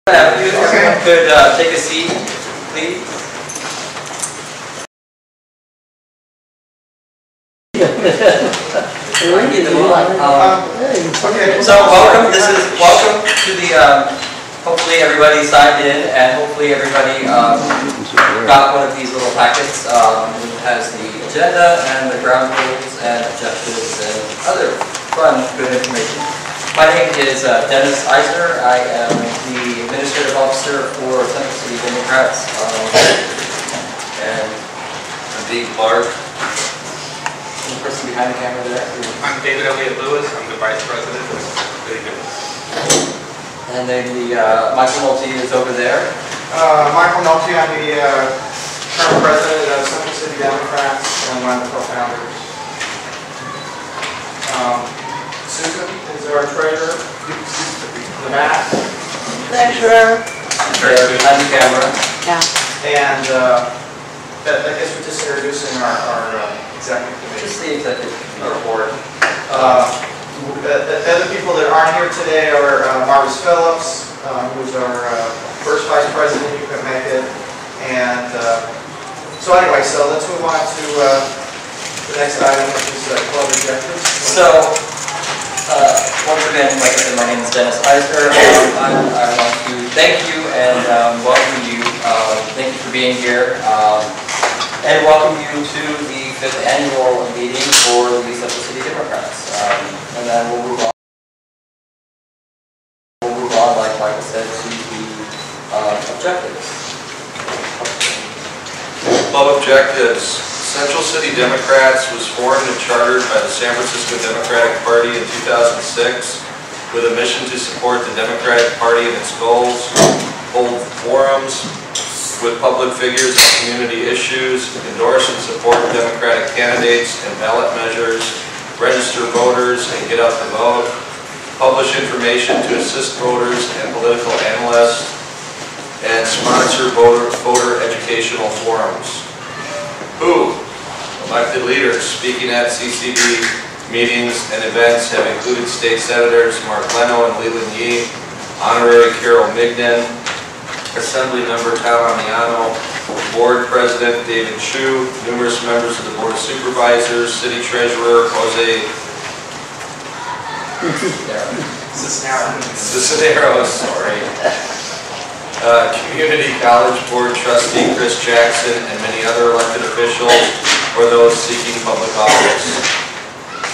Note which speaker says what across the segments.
Speaker 1: If everyone could take a seat, please. So welcome. Welcome to the. Hopefully everybody signed in, and hopefully everybody got one of these little packets. It has the agenda and the ground rules and objectives and other fun, good information. My name is Dennis Eisner. I am the Administrative Officer for Central City Democrats. And I'm Dean Clark. And the person behind the camera there.
Speaker 2: I'm David Elliott Lewis. I'm the Vice President of City Democrats.
Speaker 1: And then the Michael Nolte is over there.
Speaker 3: Michael Nolte, I'm the current President of Central City Democrats and one of the co-founders. Susan is our treasurer. The Matt.
Speaker 4: Treasurer.
Speaker 1: Behind the camera.
Speaker 4: Yeah.
Speaker 3: And I guess we're just introducing our executive committee.
Speaker 1: Just the executive
Speaker 3: Our board. The other people that aren't here today are Marvis Phillips, who's our first vice president, you couldn't make it. And so anyway, so let's move on to the next item, which is club objectives.
Speaker 1: So, once again, like I said, my name is Dennis Eisner. I want to thank you and welcome you. Thank you for being here. And welcome you to the 5th annual meeting for the Central City Democrats. And then we'll move on. Like Michael said, to the objectives.
Speaker 5: Club objectives. Central City Democrats was formed and chartered by the San Francisco Democratic Party in 2006 with a mission to support the Democratic Party and its goals, hold forums with public figures on community issues, endorse and support Democratic candidates and ballot measures, register voters and get out the vote, publish information to assist voters and political analysts, and sponsor voter educational forums. Who? Elected leaders speaking at CCD meetings and events have included State Senators Mark Leno and Leland Yee, Honorary Carol Mignon, Assembly Member Tom Amiano, Board President David Chu, numerous members of the Board of Supervisors, City Treasurer Jose Cisneros, sorry. Community College Board Trustee Chris Jackson, and many other elected officials or those seeking public office.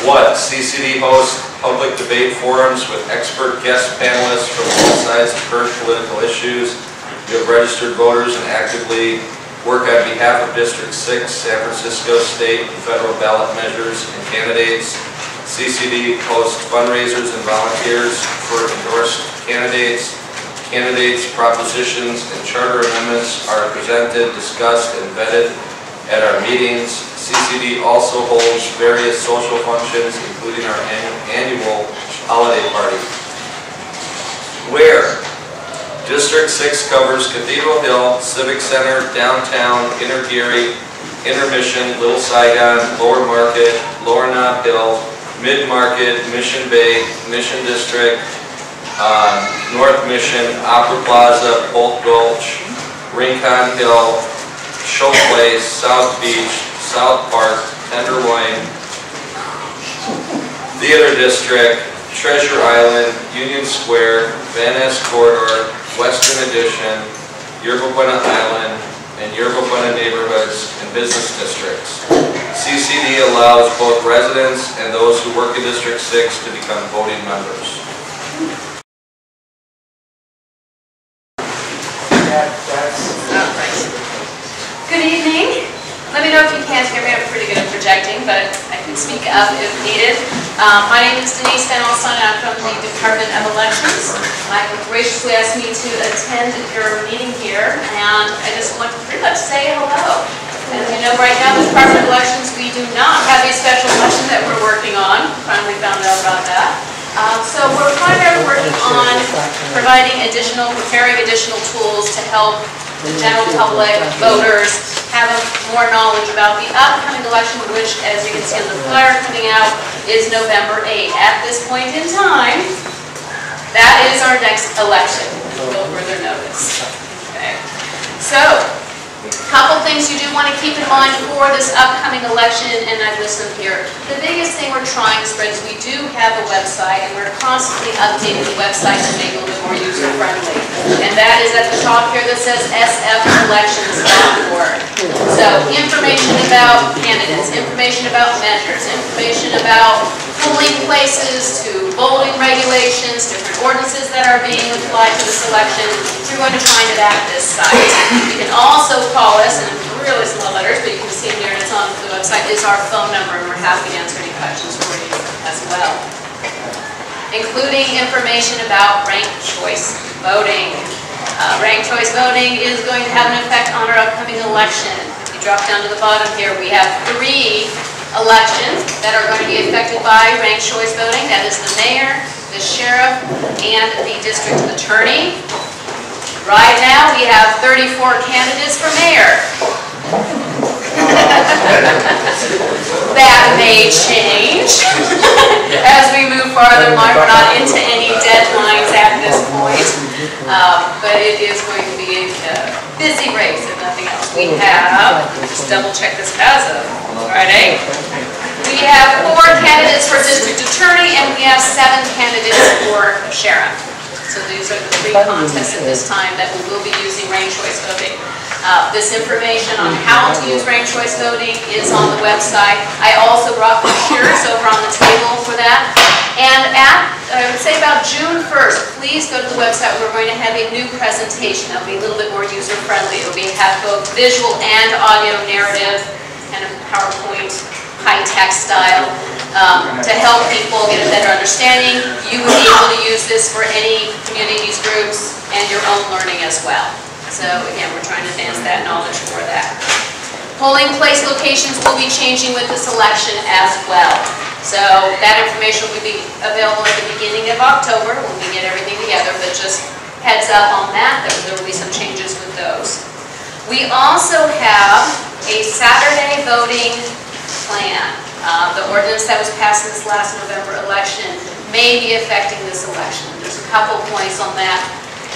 Speaker 5: What? CCD hosts public debate forums with expert guest panelists from both sides of current political issues. We have registered voters and actively work on behalf of District 6, San Francisco state and federal ballot measures and candidates. CCD hosts fundraisers and volunteers for endorsed candidates. Candidates, propositions, and charter amendments are presented, discussed, and vetted at our meetings. CCD also holds various social functions, including our annual holiday party. Where? District 6 covers Cathedral Hill, Civic Center, Downtown, Inner Geary, Inner Mission, Little Saigon, Lower Market, Lower Nob Hill, Mid Market, Mission Bay, Mission District, North Mission, Opera Plaza, Polk Gulch, Rincon Hill, Show Place, South Beach, South Park, Tenderloin, Theater District, Treasure Island, Union Square, Van Ness Corridor, Western Addition, Yerba Buena Island, and Yerba Buena neighborhoods and business districts. CCD allows both residents and those who work in District 6 to become voting members.
Speaker 4: Good evening. Let me know if you can't hear me. I'm pretty good at projecting, but I can speak up if needed. My name is Denise Fennelson, and I'm from the Department of Elections. Michael graciously asked me to attend your meeting here, and I just want to pretty much say hello. As you know, right now, the Department of Elections, we do not have a special election that we're working on. Finally found out about that. So we're primarily working on preparing additional tools to help the general public, voters, have more knowledge about the upcoming election, which, as you can see on the flyer coming out, is November 8th. At this point in time, that is our next election. will further notice. Okay. So, couple things you do want to keep in mind for this upcoming election, and I've listed them here. The biggest thing we're trying to spread is we do have a website, and we're constantly updating the website to make it a little bit more user-friendly. And that is at the top here that says sfelections.org. So information about candidates, information about measures, information about polling places to voting regulations, different ordinances that are being applied to this election. You're going to find it at this site. You can also call us, and really small letters, but you can see here and it's on the website, is our phone number, and we're happy to answer any questions for you as well. Including information about ranked choice voting. Ranked choice voting is going to have an effect on our upcoming election. If you drop down to the bottom here, we have 3 elections that are going to be affected by ranked choice voting. That is the mayor, the sheriff, and the district attorney. Right now, we have 34 candidates for mayor. That may change as we move farther along. We're not into any deadlines at this point, but it is going to be a busy race, if nothing else. We have, just double check this as of Friday, we have 4 candidates for district attorney, and we have 7 candidates for sheriff. So these are the 3 contests at this time that we will be using ranked choice voting. This information on how to use ranked choice voting is on the website. I also brought brochures over on the table for that. And I would say about June 1st, please go to the website. We're going to have a new presentation that will be a little bit more user-friendly. It will have both visual and audio narrative, kind of PowerPoint, high-tech style. To help people get a better understanding. You would be able to use this for any communities, groups, and your own learning as well. So again, we're trying to advance that knowledge for that. Polling place locations will be changing with this election as well. So that information will be available at the beginning of October when we get everything together, but just heads up on that, there will be some changes with those. We also have a Saturday voting plan. The ordinance that was passed in this last November election may be affecting this election. There's a couple points on that.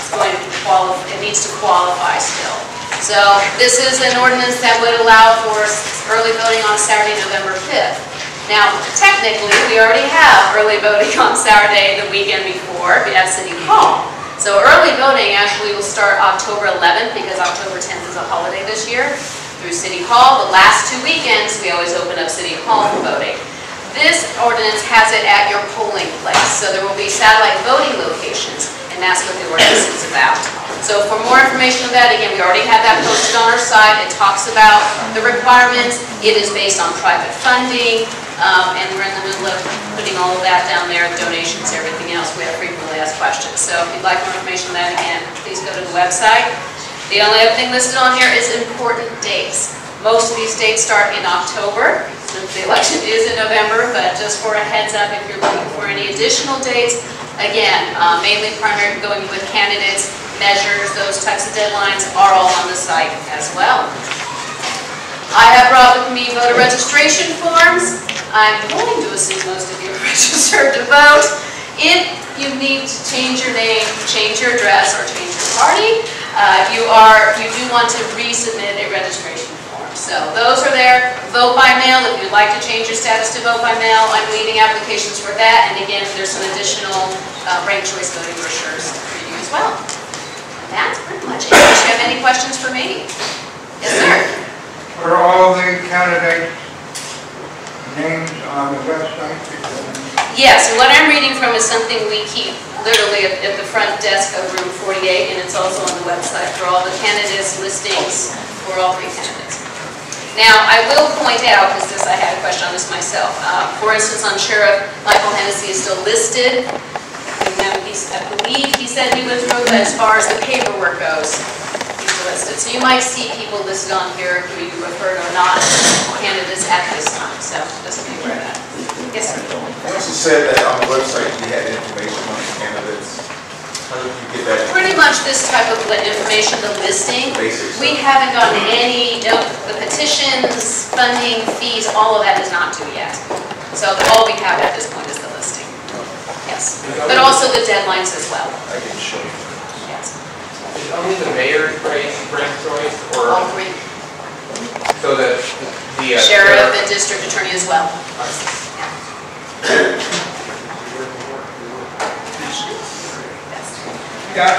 Speaker 4: It needs to qualify still. So this is an ordinance that would allow for early voting on Saturday, November 5th. Now, technically, we already have early voting on Saturday, the weekend before, at City Hall. So early voting actually will start October 11th because October 10th is a holiday this year. Through City Hall. The last 2 weekends, we always open up City Hall for voting. This ordinance has it at your polling place. So there will be satellite voting locations, and that's what the ordinance is about. So for more information on that, again, we already have that posted on our site. It talks about the requirements. It is based on private funding, and we're in the middle of putting all of that down there, donations, everything else. We have frequently asked questions. So if you'd like more information on that, again, please go to the website. The only other thing listed on here is important dates. Most of these dates start in October, since the election is in November, but just for a heads up, if you're looking for any additional dates, again, mainly primarily going with candidates, measures, those types of deadlines are all on the site as well. I have brought with me voter registration forms. I'm going to assume most of you are registered to vote. If you need to change your name, change your address, or change your party, you do want to resubmit a registration form. So those are there. Vote by mail. If you'd like to change your status to vote by mail, I'm leaving applications for that. And again, there's some additional ranked choice voting brochures for you as well. That's pretty much it. Do you have any questions for me? Yes, sir.
Speaker 6: Are all the candidate names on the website?
Speaker 4: Yes, what I'm reading from is something we keep literally at the front desk of room 48, and it's also on the website for all the candidates listings for all 3 candidates. Now, I will point out, because I had a question on this myself, for instance, on Sheriff Michael Hennessy is still listed. I believe he said he withdrew, but as far as the paperwork goes, he's listed. So you might see people listed on here who you referred or not candidates at this time. So just be aware of that. Yes, sir.
Speaker 7: You also said that on the website you had information on the candidates. How did you get that?
Speaker 4: Pretty much this type of information, the listing.
Speaker 7: Basics.
Speaker 4: We haven't gotten any, no, the petitions, funding, fees, all of that is not due yet. So all we have at this point is the listing. Yes. But also the deadlines as well.
Speaker 7: I can show you.
Speaker 4: Yes. All three.
Speaker 2: So the
Speaker 4: Sheriff and district attorney as well.
Speaker 6: Yeah,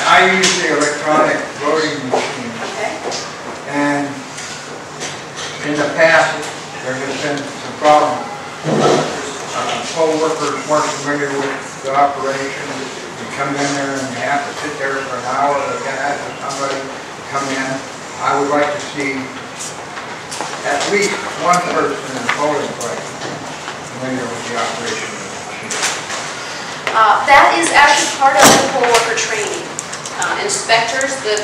Speaker 6: I use the electronic voting machine,
Speaker 4: Okay.
Speaker 6: and in the past, there has been some problems. Poll workers weren't familiar with the operation. You come in there and you have to sit there for an hour, again, for somebody to come in. I would like to see at least one person in the polling place familiar with the operation of the machine.
Speaker 4: That is actually part of the poll worker training. Inspectors, the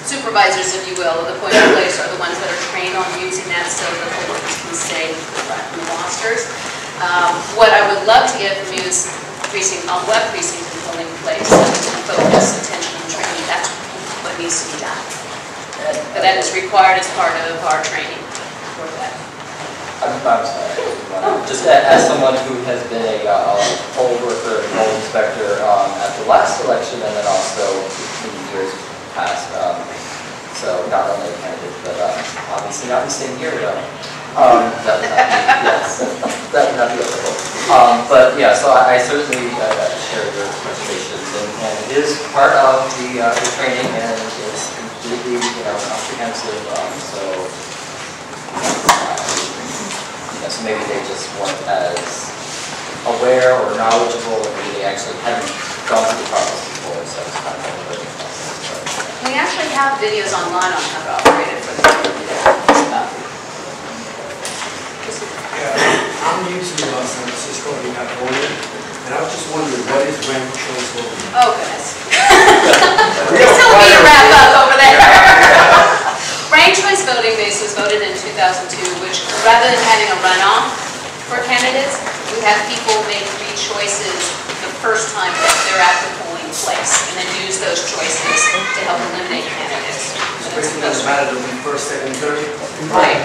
Speaker 4: supervisors, if you will, of the polling place are the ones that are trained on using that so the poll workers can stay in the rosters. What I would love to get from you is web precinct and polling place, focus, attention, and training. That's what needs to be done. But that is required as part of our training for that.
Speaker 1: I'm sorry. Just as someone who has been a poll worker and poll inspector at the last election and then also in years past, so not only a candidate, but obviously not the same year though. That would not be, yes, that would not be applicable. But yeah, so I certainly share your frustrations, and it is part of the training, and it's completely, comprehensive. So maybe they just weren't as aware or knowledgeable, or maybe they actually hadn't gone through the process before, so it's kind of a learning process.
Speaker 4: We actually have videos online on how to operate it for the
Speaker 8: I'm new to San Francisco, being out older, and I was just wondering, what is ranked choice voting?
Speaker 4: Oh, goodness. Please tell me to wrap up over there. Ranked choice voting base was voted in 2002, which rather than having a runoff for candidates, we have people make 3 choices the first time that they're at the polling place, and then use those choices to help eliminate candidates.
Speaker 8: So basically, it doesn't matter to be first, second, third?
Speaker 4: Right.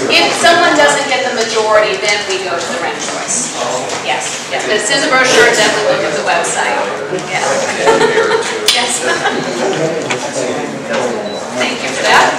Speaker 4: If someone doesn't get the majority, then we go to the ranked choice. Yes, yes. But it's in the brochure, definitely look at the website. Yes. Yes. Thank you for that.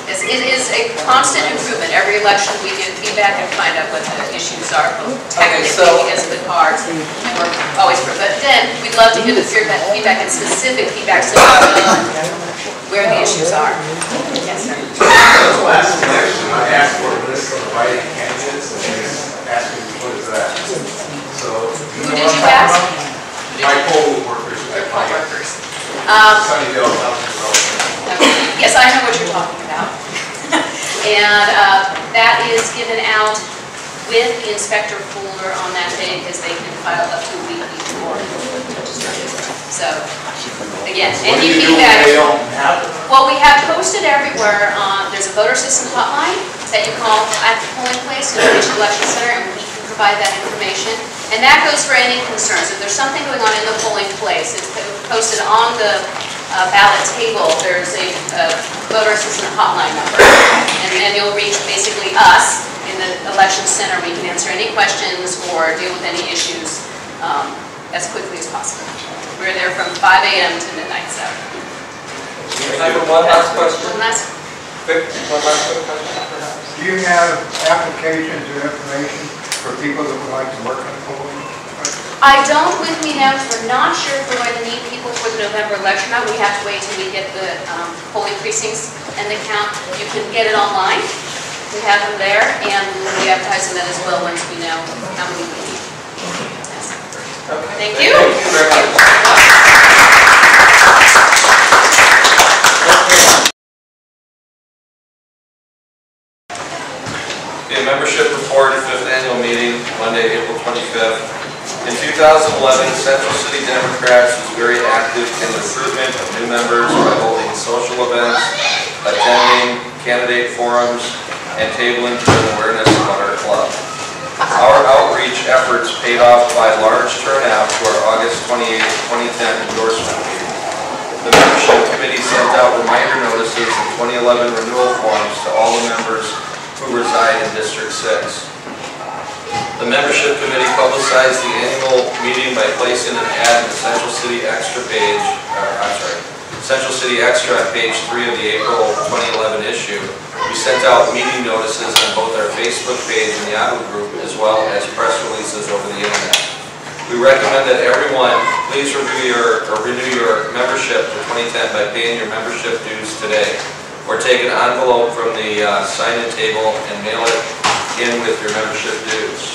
Speaker 4: Yes, it is a constant improvement. Every election we get feedback and find out what the issues are, both technically as the cards. And we're always, but then we'd love to hear the feedback and specific feedback so we know where the issues are. Yes, sir.
Speaker 7: Last election, I asked for a list of writing candidates, and they asked me, what is that? So,
Speaker 4: Who did you ask?
Speaker 7: my poll workers.
Speaker 4: Your poll workers.
Speaker 7: Sunnydale,
Speaker 4: Okay. Yes, I know what you're talking about. And that is given out with the inspector folder on that day because they can file up to a week before registration. So, again, any feedback. Well, we have posted everywhere. There's a voter assistance hotline that you call at the polling place in each election center, and we can provide that information. And that goes for any concerns. If there's something going on in the polling place, it's posted on the ballot table. There's a voter assistance hotline number, and then you'll reach basically us in the election center. We can answer any questions or deal with any issues as quickly as possible. We're there from 5 a.m. to midnight, so.
Speaker 1: One last question.
Speaker 4: One last
Speaker 1: One last quick question, perhaps.
Speaker 6: Do you have applications or information for people that would like to work on the polling?
Speaker 4: I don't with me now because we're not sure if we're going to need people for the November election. Now we have to wait till we get the polling precincts and the count. You can get it online. We have them there, and we'll be advertising that as well once we know how many we need. Yes.
Speaker 1: Okay.
Speaker 4: Thank you.
Speaker 1: Thank you very much.
Speaker 5: Okay, membership report, 5th annual meeting, Monday, April 25th. In 2011, Central City Democrats was very active in the recruitment of new members by holding social events, attending candidate forums, and tabling to bring awareness about our club. Our outreach efforts paid off by a large turnout to our August 28, 2010 endorsement meeting. The membership committee sent out reminder notices and 2011 renewal forms to all the members who reside in District 6. The membership committee publicized the annual meeting by placing an ad in the Central City Extra page, Central City Extra on page 3 of the April 2011 issue. We sent out meeting notices on both our Facebook page and Yahoo group, as well as press releases over the internet. We recommend that everyone please renew your membership for 2010 by paying your membership dues today, or take an envelope from the sign-in table and mail it in with your membership dues.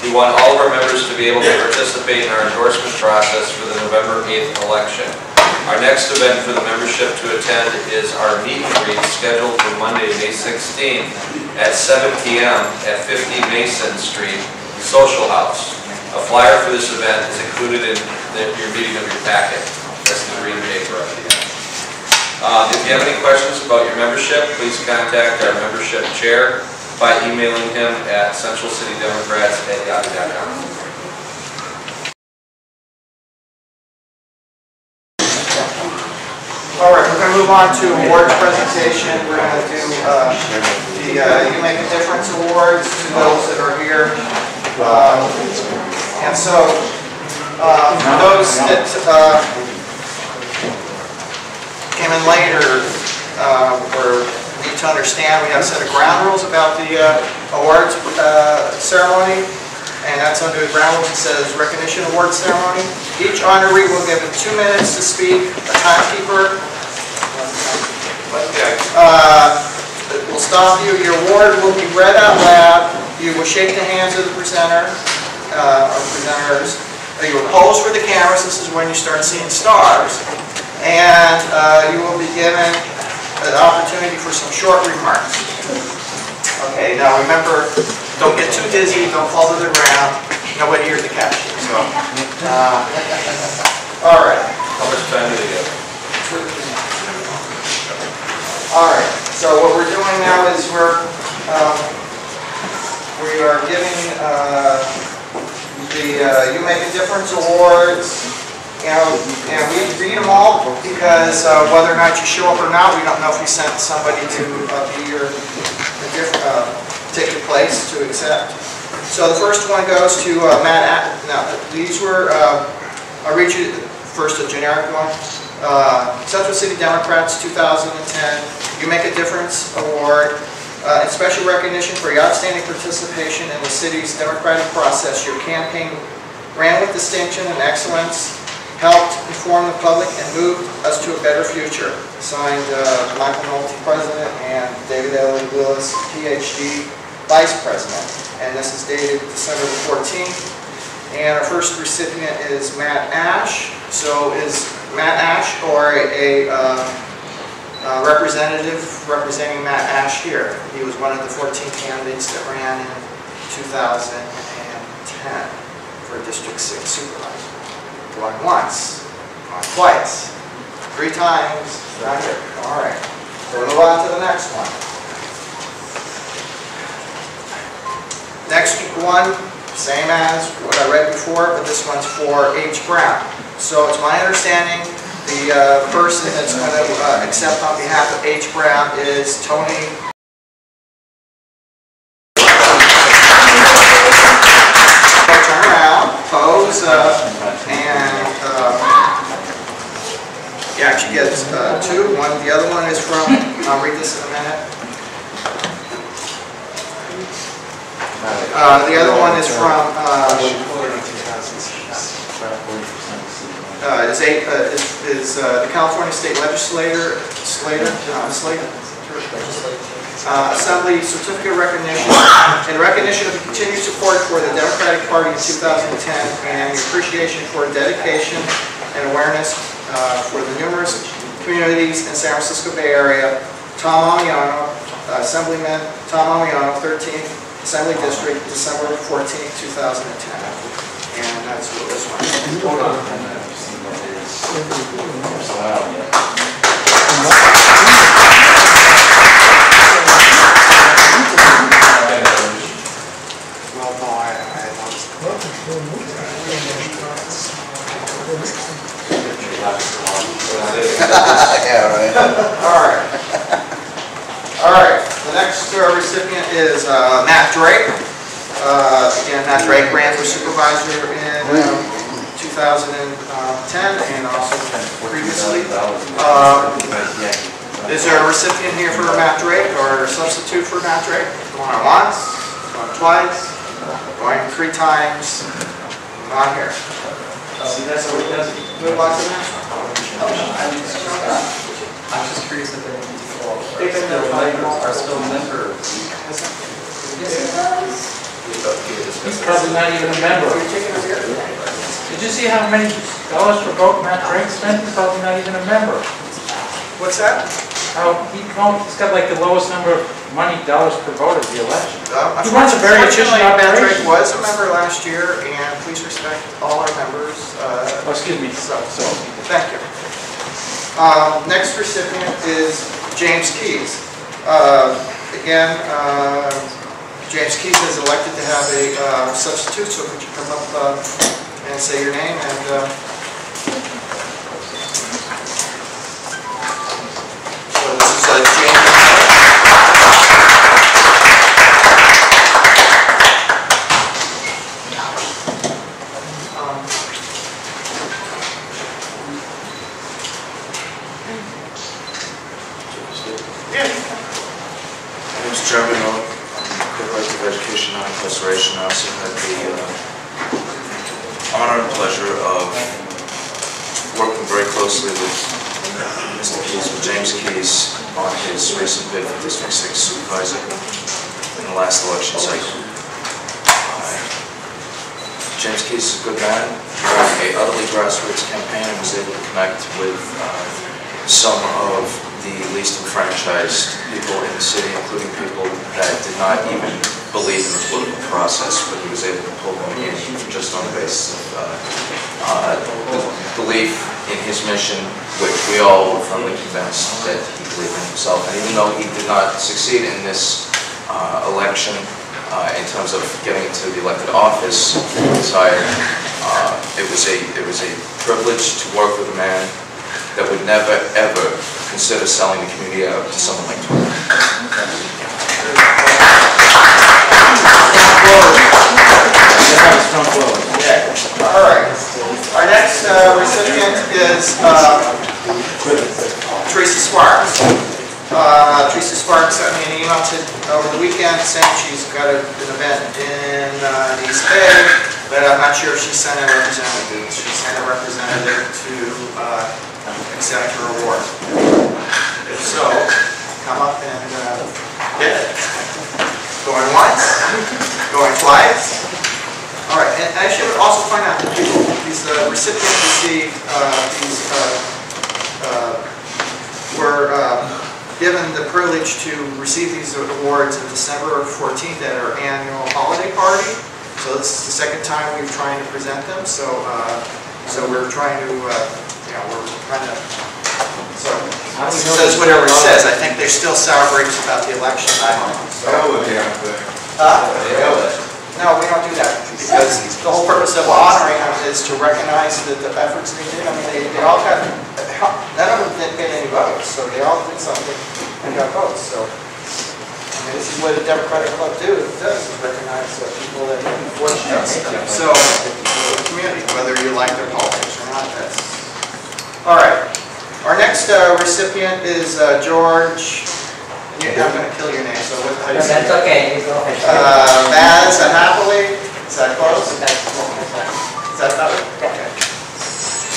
Speaker 5: We want all of our members to be able to participate in our endorsement process for the November 8th election. Our next event for the membership to attend is our meet and greet scheduled for Monday, May 16th at 7 p.m. at 50 Mason Street, Social House. A flyer for this event is included in your meeting of your packet. That's the green paper at the end. If you have any questions about your membership, please contact our membership chair by emailing him at centralcitydemocrats@yahoo.com.
Speaker 3: All right, we're going to move on to awards presentation. We're going to do the You Make a Difference Awards to those that are here. And so, for those that came in later, need to understand we have a set of ground rules about the awards ceremony, and that's under the ground rules. It says recognition award ceremony. Each honoree will give 2 minutes to speak. A timekeeper will stop you. Your award will be read out loud. You will shake the hands of the presenter or presenters. You will pose for the cameras. This is when you start seeing stars, and you will be given an opportunity for some short remarks. Okay, now remember, don't get too dizzy, don't fall to the ground. Nobody hears the caption. So, all right.
Speaker 5: How much time do you have?
Speaker 3: All right. So what we're doing now is we are giving the You Make a Difference Awards. And we read them all because whether or not you show up or not, we don't know if we sent somebody to be your take your place to accept. So the first one goes to Matt. Now these were I'll read you first a generic one. Central City Democrats 2010 You Make a Difference Award. In special recognition for your outstanding participation in the city's democratic process. Your campaign ran with distinction and excellence, helped inform the public, and moved us to a better future. Signed Michael Nolte, President, and David L. Lewis, PhD, Vice President. And this is dated December the 14th. And our first recipient is Matt Ash. So is Matt Ash or a representative representing Matt Ash here? He was one of the 14 candidates that ran in 2010 for District 6 Supervisor. Going once, going twice, 3 times, not here. All right. So we'll move on to the next one. Next one, same as what I read before, but this one's for H. Brown. So it's my understanding the person that's going to accept on behalf of H. Brown is Tony. Turn around, pose, and you actually get 2. The other one is from, I'll read this in a minute. The other one is from the California State Legislator, Assembly Certificate of Recognition, in recognition of the continued support for the Democratic Party in 2010 and appreciation for dedication and awareness for the numerous communities in San Francisco Bay Area. Tom Amiano, Assemblyman Tom Amiano, 13th Assembly District, December 14th, 2010. And that's what this one is. Hold on.
Speaker 8: Well, no, I
Speaker 3: Yeah, right. All right. The next recipient is Matt Drake. Again, Matt Drake ran for supervisor in 2010 and also previously. Is there a recipient here for Matt Drake or a substitute for Matt Drake? Going once, going twice, going 3 times, not here. See, that's what he does. Move on to the next one.
Speaker 1: I'm just curious if there are people
Speaker 3: They've been there
Speaker 1: are still members.
Speaker 9: He's probably not even a member. Did you see how many dollars per vote Matt Drake spent? He's probably not even a member.
Speaker 3: What's that?
Speaker 9: He's got like the lowest number of dollars per vote of the election. He runs a
Speaker 3: Unfortunately,
Speaker 9: very efficient
Speaker 3: Matt Drake
Speaker 9: operation.
Speaker 3: was a member last year, and please respect all our members.
Speaker 9: Oh, excuse me.
Speaker 3: So, thank you. Next recipient is James Keys. Again, James Keys is elected to have a substitute, so could you come up and say your name and so this is James.
Speaker 10: My name is Jeremy Miller. I'm Co-Director of Education and Incarceration. I also had the honor and pleasure of working very closely with Mr. Keys, with James Keys, on his recent bid for District 6 Supervisor in the last election cycle. James Keys is a good man. He ran an utterly grassroots campaign and was able to connect with some of the least enfranchised people in the city, including people that did not even believe in the political process, but he was able to pull them in just on the basis of belief in his mission, which we all were firmly convinced that he believed in himself. And even though he did not succeed in this election in terms of getting into the elected office he desired, it was a privilege to work with a man that would never, ever consider selling the community out to someone like Twitter.
Speaker 3: All right. Our next recipient is Teresa Sparks. Teresa Sparks sent me an email over the weekend saying she's got an event in East Bay, but I'm not sure if she sent a representative. She sent a representative to accept her award. If so, come up and get it. Going once, going twice. All right, and I should also point out that these recipients received were given the privilege to receive these awards on December 14th at our annual holiday party. So this is the second time we've tried to present them. So we're trying to, so it says whatever it says. I think there's still sour grapes about the election. No, we don't do that, because the whole purpose of honoring them is to recognize the efforts they did. I mean, they all got, none of them didn't get any votes, so they all did something and got votes. So, I mean, this is what the Democratic Club does, is recognize people that are fortunate. So, the community, whether you like their politics or not, that's... All right. Our next recipient is George... I'm going to kill your name, so how do you say it?
Speaker 11: That's okay.
Speaker 3: Maz Annapolis. Is that close? Is that better? Okay.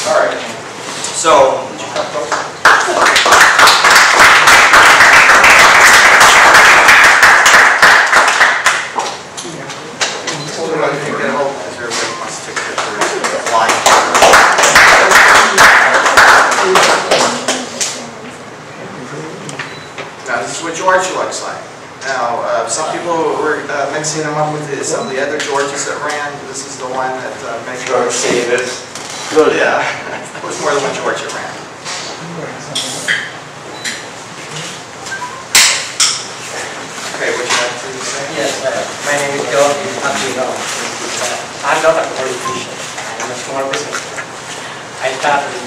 Speaker 3: All right. So, would you come closer? Get a hold because everybody wants to take pictures. Line. Now, this is what George looks like. Now, some people were mixing him up with some of the other Georges that ran. This is the one that made George
Speaker 7: Davis.
Speaker 3: Good. Yeah, it was more than one George that ran. Okay, would you like to say?
Speaker 11: Yes, my name is George. I'm not a politician. I'm a small businessman. I started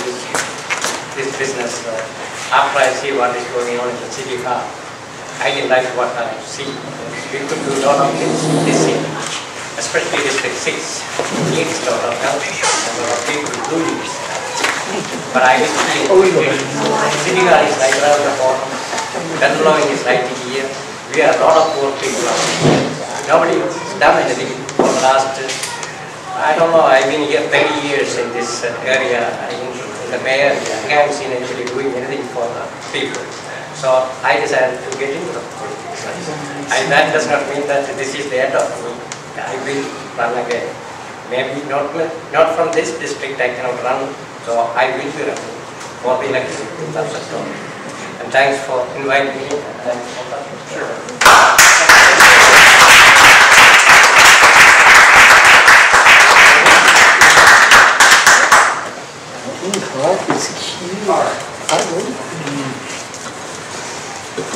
Speaker 11: this business after I see what is going on in the city hall. I didn't like what I see. We could do a lot of things in this city. especially District 6 needs a lot of help and a lot of people do use it. But I wish Srinagar is right around the bottom, Dandalong is right here. We are a lot of poor people out here. Nobody has done anything for the last, I don't know, I've been here 30 years in this area. The mayor, I haven't seen anybody doing anything for the people. So I decided to get into the politics. And that does not mean that this is the end of me. I will run again. Maybe not from this district I cannot run, so I will be running for the election in 2012. And thanks for inviting me. And thanks for that. Sure.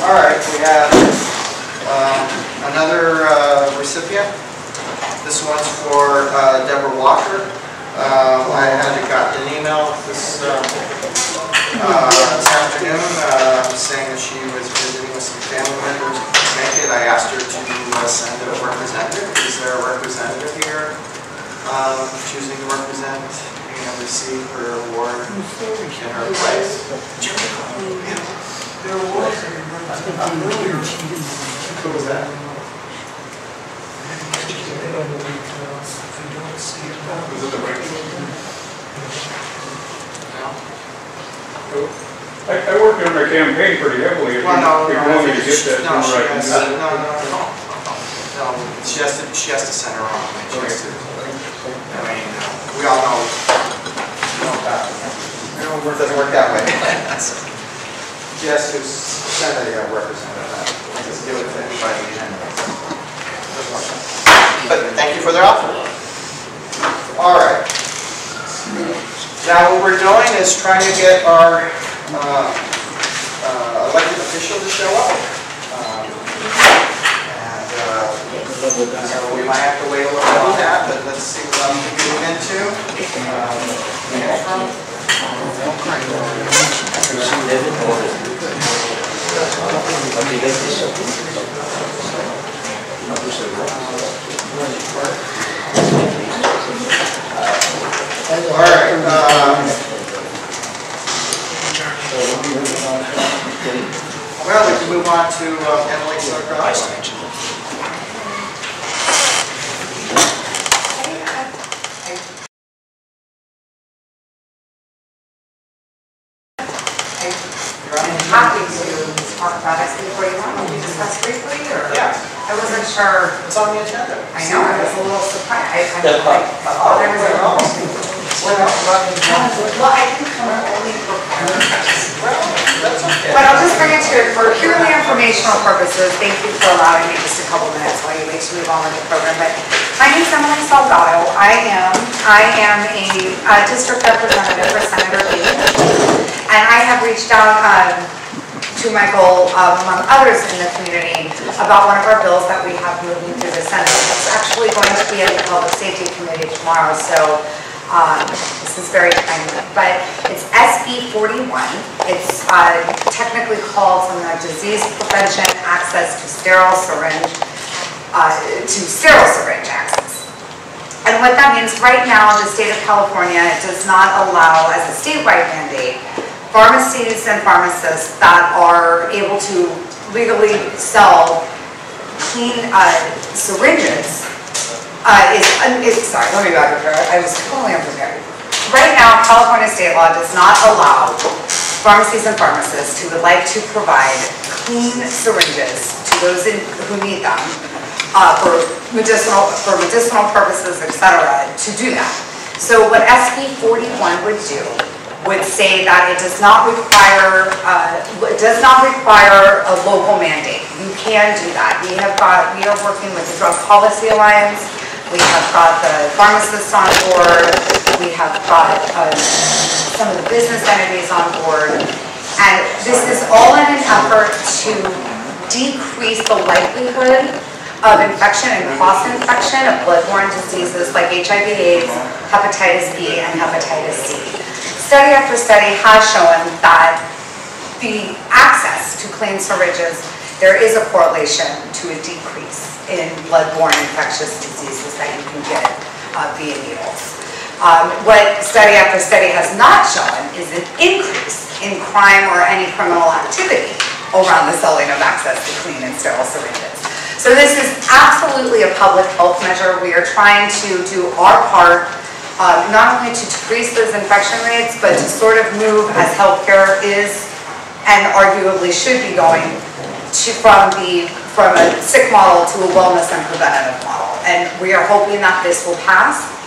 Speaker 3: All right, we have another recipient. This one's for Deborah Walker. I had gotten an email this afternoon saying that she was visiting with some family members in Connecticut. I asked her to send a representative. Is there a representative here choosing to represent and receive her award in her place? There was. Who was that? Was it the ranking?
Speaker 6: I worked on my campaign pretty heavily. If you want me to get that,
Speaker 3: no. She has to send her on. We all know. It doesn't work that way. She has to send a representative. Just give it to anybody. But thank you for their offer. All right. Now what we're doing is trying to get our elected official to show up. So we might have to wait a little bit on that, but let's see what we can move into. All right. Well, we can move on to Emily Sarkar.
Speaker 12: Happy to talk about SB41. Will we discuss briefly, or?
Speaker 3: Yeah.
Speaker 12: I wasn't sure.
Speaker 3: It's on the agenda.
Speaker 12: I know, I was a little surprised. I thought I was a little. Well, I can come only prepared.
Speaker 3: That's okay.
Speaker 12: But I'll just bring it to you for purely informational purposes. Thank you for allowing me just a couple minutes while you wait to move on with the program. But my name is Emily Salgado. I am a district representative for Senator Bevan, and I have reached out to Michael, among others in the community, about one of our bills that we have moving through the Senate. It's actually going to be at the Public Safety Committee tomorrow, so this is very timely. But it's SB 41. It's technically called from the Disease Prevention Access to Sterile Syringe Access. And what that means right now, the state of California does not allow, as a statewide mandate, pharmacies and pharmacists that are able to legally sell clean syringes sorry, let me back up here. I was totally unprepared. Right now, California state law does not allow pharmacies and pharmacists who would like to provide clean syringes to those who need them for medicinal purposes, etc., to do that. So what SB 41 would do would say that it does not require a local mandate. You can do that. We are working with the Drug Policy Alliance. We have got the pharmacists on board. We have got some of the business entities on board. And this is all in an effort to decrease the likelihood of infection and cross-infection of bloodborne diseases like HIV/AIDS, hepatitis B, and hepatitis C. Study after study has shown that the access to clean syringes there is a correlation to a decrease in blood-borne infectious diseases that you can get via needles. What study after study has not shown is an increase in crime or any criminal activity around the selling of access to clean and sterile syringes. So this is absolutely a public health measure. We are trying to do our part, not only to decrease those infection rates, but to sort of move as healthcare is and arguably should be going to, from a sick model to a wellness and preventative model. And we are hoping that this will pass.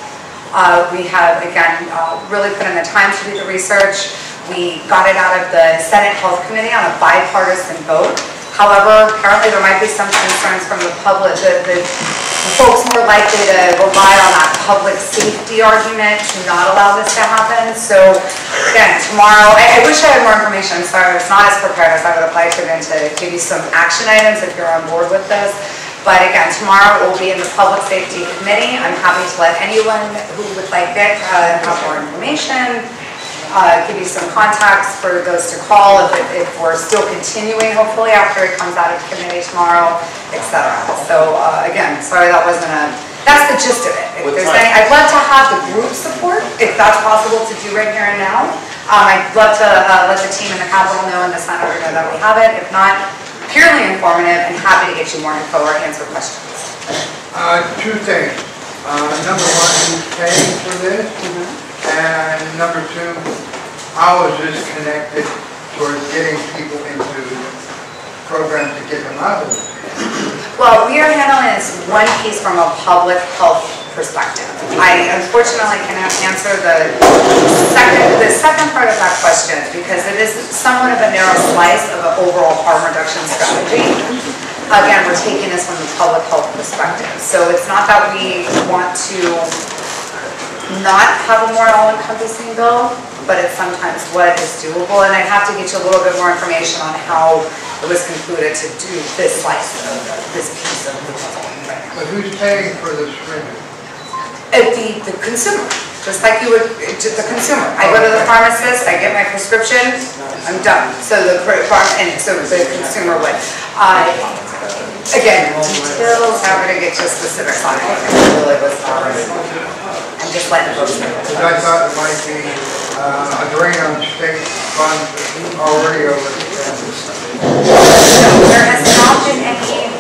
Speaker 12: We have, again, really put in the time to do the research. We got it out of the Senate Health Committee on a bipartisan vote. However, apparently there might be some concerns from the public, the folks more likely to rely on that public safety argument to not allow this to happen. So again, tomorrow, I wish I had more information. I'm sorry, I was not as prepared as I would have liked to have been to give you some action items if you're on board with this. But again, tomorrow it will be in the Public Safety Committee. I'm happy to let anyone who would like it have more information, give you some contacts for those to call if we're still continuing, hopefully, after it comes out of committee tomorrow, etc. So again, sorry that wasn't that's the gist of it. If there's any, I'd love to have the group support, if that's possible to do right here and now. I'd love to let the team in the Capitol know and the Senator know that we have it. If not, purely informative and happy to get you more info or answer questions.
Speaker 6: Two things. Number one, who's paying for this? And number two, how is this connected towards getting people into programs to get them out of it?
Speaker 12: Well, we are handling this one piece from a public health perspective. I unfortunately cannot answer the second part of that question because it is somewhat of a narrow slice of an overall harm reduction strategy. Again, we're taking this from the public health perspective. So it's not that we want to not have a more all-encompassing bill, but it's sometimes what is doable. And I'd have to get you a little bit more information on how it was concluded to do this slice of this piece of the puzzle.
Speaker 6: But who's paying for the syringe?
Speaker 12: The consumer, just like you would, the consumer. I go to the pharmacist, I get my prescription, I'm done. So the consumer would. Again, details, I'm going to get to specifics on it. Really was not. I'm just letting folks know.
Speaker 6: I thought it might be a drain on state funds already over the
Speaker 12: There has not been any.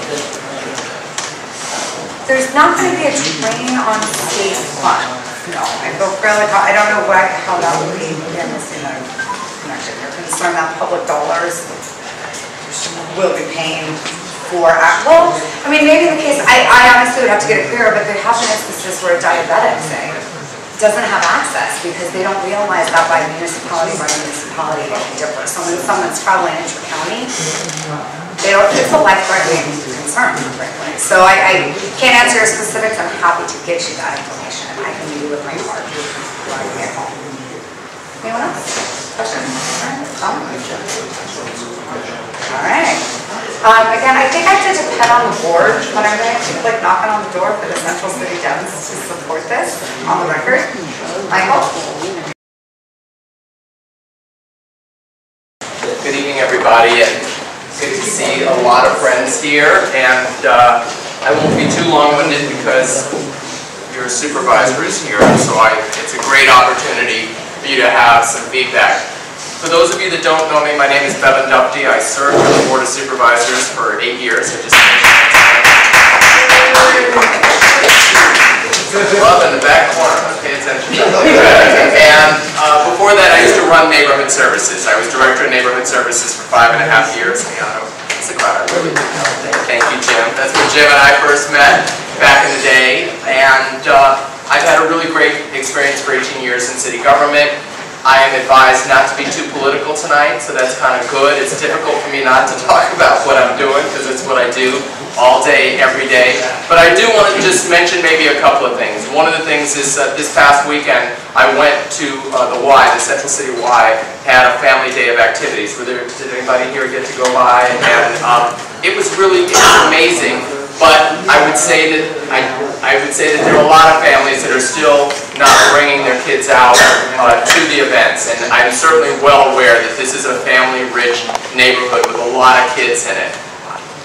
Speaker 12: There's not going to be a drain on state funds. No, I feel fairly. I don't know how that would be in this connection. You're concerned that public dollars will be paying for. Well, I mean, maybe in the case. I honestly would have to get it clearer, but there have been instances where a diabetic, say, doesn't have access because they don't realize that by municipality it can differ. So when someone's traveling intra-county, it's a life-threatening concern, frankly. So I can't answer your specifics. I'm happy to get you that information. I can meet you with my card. Anyone else? Questions? All right. Again, I think I have to depend on the board, but I'm going to click knocking on the door for the Central City Dems to support this on the record. Michael?
Speaker 13: Good evening, everybody, and good to see a lot of friends here. And I won't be too long-winded because your supervisor is here, so it's a great opportunity for you to have some feedback. For those of you that don't know me, my name is Bevan Dufty. I served on the Board of Supervisors for 8 years. Love in the back corner, pay attention. And before that, I used to run neighborhood services. I was director of neighborhood services for 5.5 years. It's a crowd. Thank you, Jim. That's when Jim and I first met back in the day. And I've had a really great experience for 18 years in city government. I am advised not to be too political tonight, so that's kind of good. It's difficult for me not to talk about what I'm doing because it's what I do all day, every day. But I do want to just mention maybe a couple of things. One of the things is this past weekend I went to the Y, the Central City Y, had a family day of activities. Did anybody here get to go by? And it was amazing. But I would say that there are a lot of families that are still not bringing their kids out to the events, and I'm certainly well aware that this is a family-rich neighborhood with a lot of kids in it.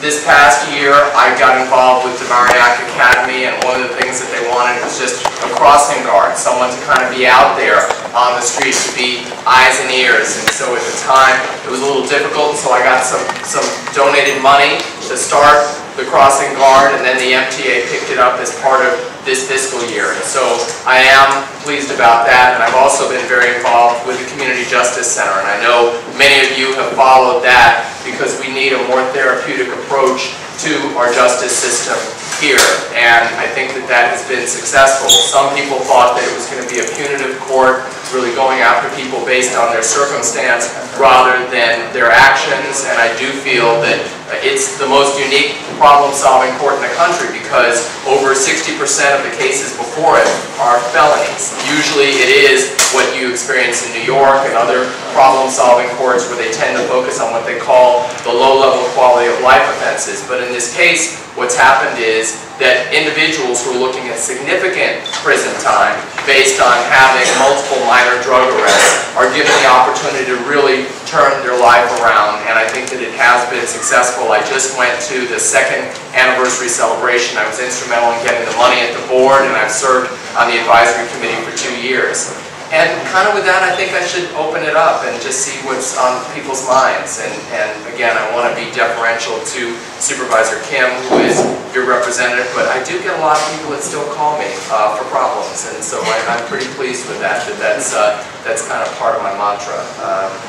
Speaker 13: This past year, I got involved with the Mariac Academy, and one of the things that they wanted was just a crossing guard, someone to kind of be out there on the street, to be eyes and ears. And so at the time, it was a little difficult, so I got some donated money to start the crossing guard, and then the MTA picked it up as part of this fiscal year. And so I am pleased about that, and I've also been very involved with the Community Justice Center, and I know many of you have followed that because we need a more therapeutic approach to our justice system here, and I think that that has been successful. Some people thought that it was going to be a punitive court, really going after people based on their circumstance rather than their actions, and I do feel that it's the most unique problem-solving court in the country because over 60% of the cases before it are felonies. Usually it is what you experience in New York and other problem-solving courts where they tend to focus on what they call the low-level quality of life offenses. But in this case, what's happened is that individuals who are looking at significant prison time based on having multiple minor drug arrests are given the opportunity to really turn their life around, and I think that it has been successful. I just went to the second anniversary celebration. I was instrumental in getting the money at the board, and I've served on the advisory committee for 2 years. And kind of with that, I think I should open it up and just see what's on people's minds. And again, I want to be deferential to Supervisor Kim, who is your representative, but I do get a lot of people that still call me for problems, and so I'm pretty pleased with that. That's kind of part of my mantra.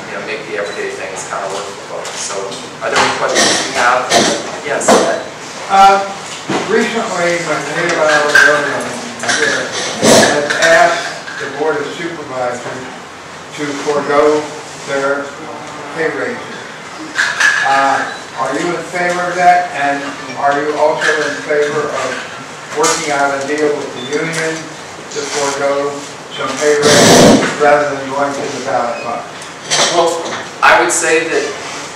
Speaker 13: You know, make the everyday things kind of work for folks. So, are there any questions you have? Yes.
Speaker 6: Recently, when the Halo has asked the Board of Supervisors to forego their pay raises. Are you in favor of that? And are you also in favor of working out a deal with the union to forego some pay raises rather than going to the ballot box?
Speaker 13: Well, I would say that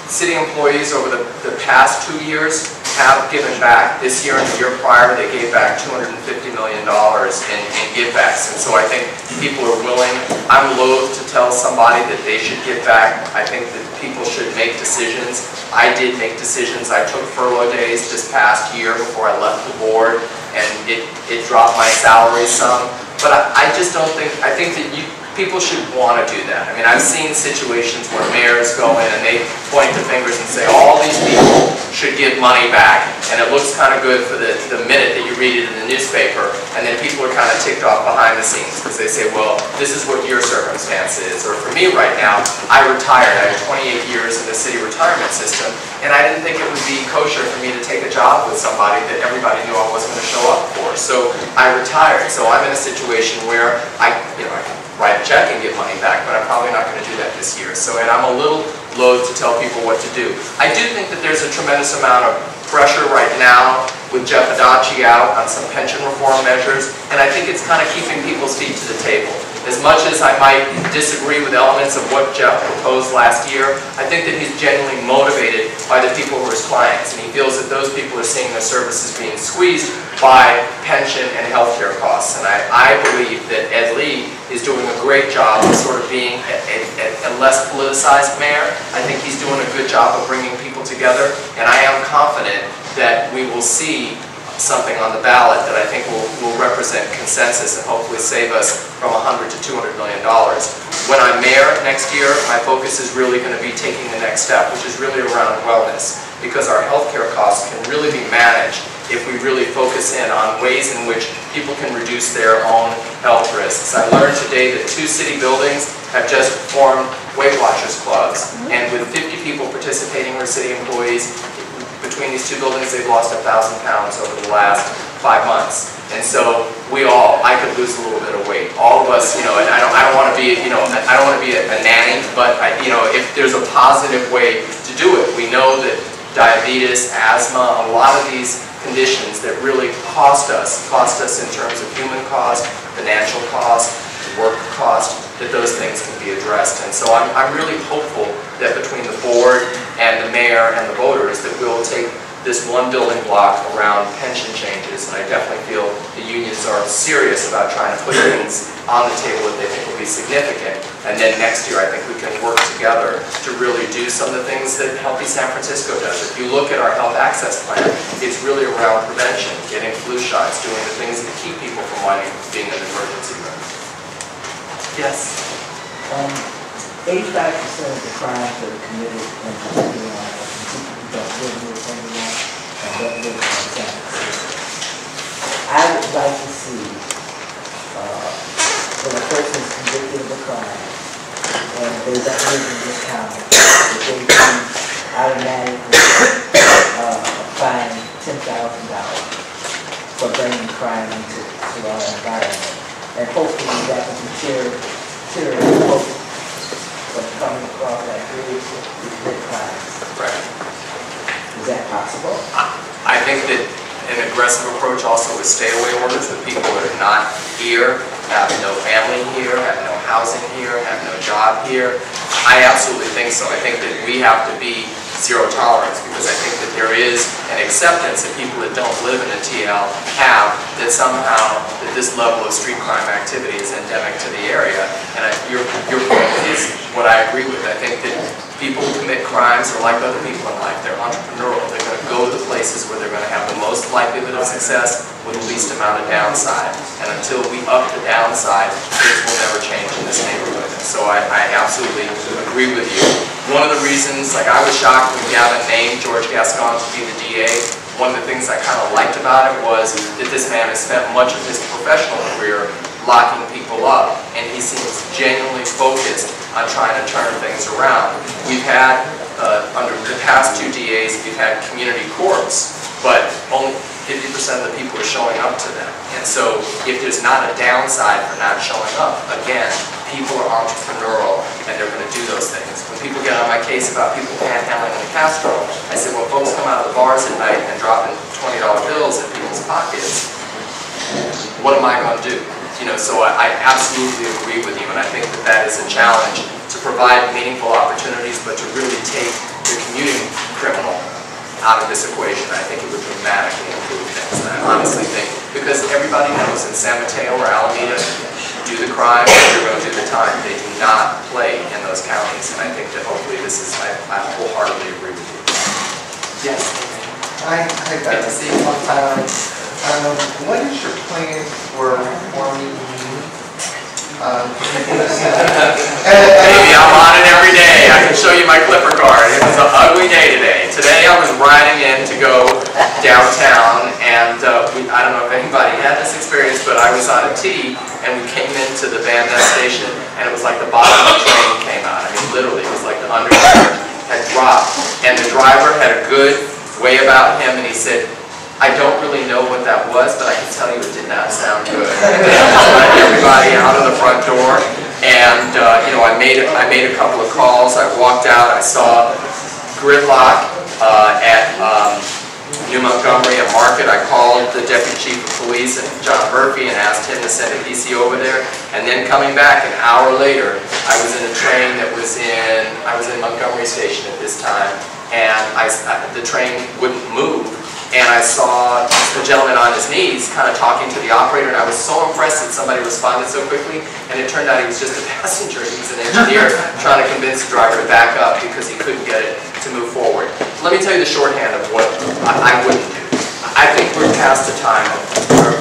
Speaker 13: city employees over the past 2 years have given back. This year and the year prior, they gave back $250 million in givebacks. And so I think people are willing. I'm loath to tell somebody that they should give back. I think that people should make decisions. I did make decisions. I took furlough days this past year before I left the board, and it dropped my salary some. But I just don't think, I think that people should want to do that. I mean, I've seen situations where mayors go in and they point the fingers and say, all these people should give money back. And it looks kind of good for the minute that you read it in the newspaper, and then people are kind of ticked off behind the scenes because they say, well, this is what your circumstance is. Or for me right now, I retired. I had 28 years in the city retirement system, and I didn't think it would be kosher for me to take a job with somebody that everybody knew I wasn't going to show up for. So I retired. So I'm in a situation where I can write a check and get money back, but I'm probably not going to do that this year. So, and I'm a little loath to tell people what to do. I do think that there's a tremendous amount of pressure right now with Jeff Adachi out on some pension reform measures, and I think it's kind of keeping people's feet to the table. As much as I might disagree with elements of what Jeff proposed last year, I think that he's genuinely motivated by the people who are his clients, and he feels that those people are seeing their services being squeezed by pension and healthcare costs. And I believe that Ed Lee is doing a great job of sort of being a less politicized mayor. I think he's doing a good job of bringing people together, and I am confident that we will see something on the ballot that I think will represent consensus and hopefully save us from $100 to $200 million. When I'm mayor next year, my focus is really going to be taking the next step, which is really around wellness, because our healthcare costs can really be managed if we really focus in on ways in which people can reduce their own health risks. I learned today that 2 city buildings have just formed Weight Watchers clubs, and with 50 people participating who are city employees, between these 2 buildings, they've lost 1,000 pounds over the last 5 months. And so I could lose a little bit of weight. All of us, and I don't want to be, I don't want to be a nanny, but if there's a positive way to do it, we know that diabetes, asthma, a lot of these conditions that really cost us in terms of human cost, financial cost, work cost, that those things can be addressed. And so I'm really hopeful that between the board and the mayor and the voters that we'll take this one building block around pension changes, and I definitely feel the unions are serious about trying to put things on the table that they think will be significant. And then next year I think we can work together to really do some of the things that Healthy San Francisco does. If you look at our health access plan, it's really around prevention, getting flu shots, doing the things that keep people from being in the emergency room. Yes?
Speaker 14: 85% of the crimes that are committed in North Carolina are from people who don't live near anyone and don't live in San Francisco. I would like to see when a person is convicted of a crime and they don't live in this county, that they be automatically fined $10,000 for bringing crime into our environment. And hopefully that will deter folks from coming across that bridge to commit crimes.
Speaker 13: Right.
Speaker 14: Is that possible?
Speaker 13: I think that an aggressive approach also is stay-away orders with people that are not here, have no family here, have no housing here, have no job here. I absolutely think so. I think that we have to be zero tolerance, because I think that there is an acceptance that people that don't live in a TL have, that somehow that this level of street crime activity is endemic to the area. And your point is what I agree with. I think that people who commit crimes are like other people in life. They're entrepreneurial. They're going to go to the places where they're going to have the most likelihood of success with the least amount of downside. And until we up the downside, things will never change in this neighborhood. So I absolutely agree with you. One of the reasons, like I was shocked when Gavin named George Gascon to be the DA. One of the things I kind of liked about it was that this man has spent much of his professional career locking people up, and he seems genuinely focused on trying to turn things around. We've had, under the past 2 DAs, we've had community courts, but only 50% of the people are showing up to them. And so if there's not a downside for not showing up, again, people are entrepreneurial and they're going to do those things. When people get on my case about people panhandling in Castro, I said, when folks come out of the bars at night and dropping $20 bills in people's pockets, what am I going to do? You know, so I absolutely agree with you, and I think that that is a challenge to provide meaningful opportunities, but to really take the commuting criminal out of this equation. I think it would dramatically improve things. And I honestly think, because everybody knows in San Mateo or Alameda, do the crime, you're going to do the time. They do not play in those counties, and I think that hopefully this is, I wholeheartedly agree with you. Yes?
Speaker 3: Hi, Bevan.
Speaker 13: Good to see you.
Speaker 3: Long time. What is your plan for reforming
Speaker 13: Baby, I'm on it every day. I can show you my Clipper card. It was an ugly day today. Today I was riding in to go downtown, and I don't know if anybody had this experience, but I was on a T, and we came into the Van Ness station, and it was like the bottom of the train came out. I mean, literally, it was like the undercarriage had dropped, and the driver had a good way about him, and he said, I don't really know what that was, but I can tell you it did not sound good. And let everybody out of the front door, and you know, I made a couple of calls. I walked out. I saw gridlock at New Montgomery and Market. I called the deputy chief of police, John Murphy, and asked him to send a PC over there. And then coming back an hour later, I was in a train that was I was in Montgomery Station at this time, and the train wouldn't move. And I saw the gentleman on his knees kind of talking to the operator, and I was so impressed that somebody responded so quickly, and it turned out he was just a passenger. He was an engineer trying to convince the driver to back up because he couldn't get it to move forward. Let me tell you the shorthand of what I wouldn't do. I think we're past the time where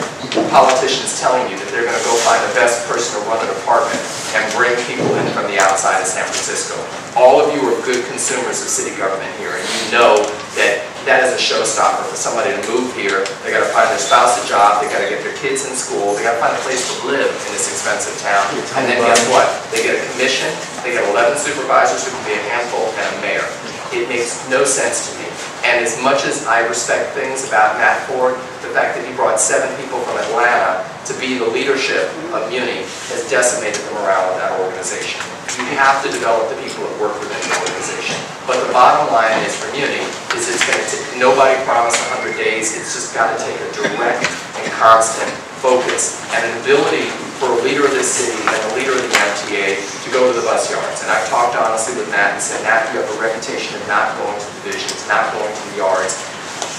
Speaker 13: politicians telling you that they're going to go find the best person to run a department and bring people in from the outside of San Francisco. All of you are good consumers of city government here, and you know that that is a showstopper for somebody to move here. They got to find their spouse a job, they got to get their kids in school, they got to find a place to live in this expensive town. And then guess what? They get a commission, they get 11 supervisors who can be a handful, and a mayor. It makes no sense to me. And as much as I respect things about Matt Ford, the fact that he brought 7 people from Atlanta to be the leadership of Muni has decimated the morale of that organization. You have to develop the people that work within the organization. But the bottom line is for Muni is it's going to take, nobody promised 100 days, it's just got to take a direct and constant focus and an ability for a leader of this city and a leader of the MTA to go to the bus yards. And I've talked honestly with Matt and said, Matt, you have a reputation of not going to divisions, not going to the yards.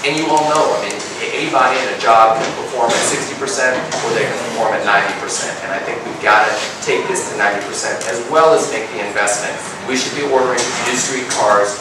Speaker 13: And you all know, I mean, anybody in a job can perform at 60% or they can perform at 90%. And I think we've got to take this to 90% as well as make the investment. We should be ordering new streetcars.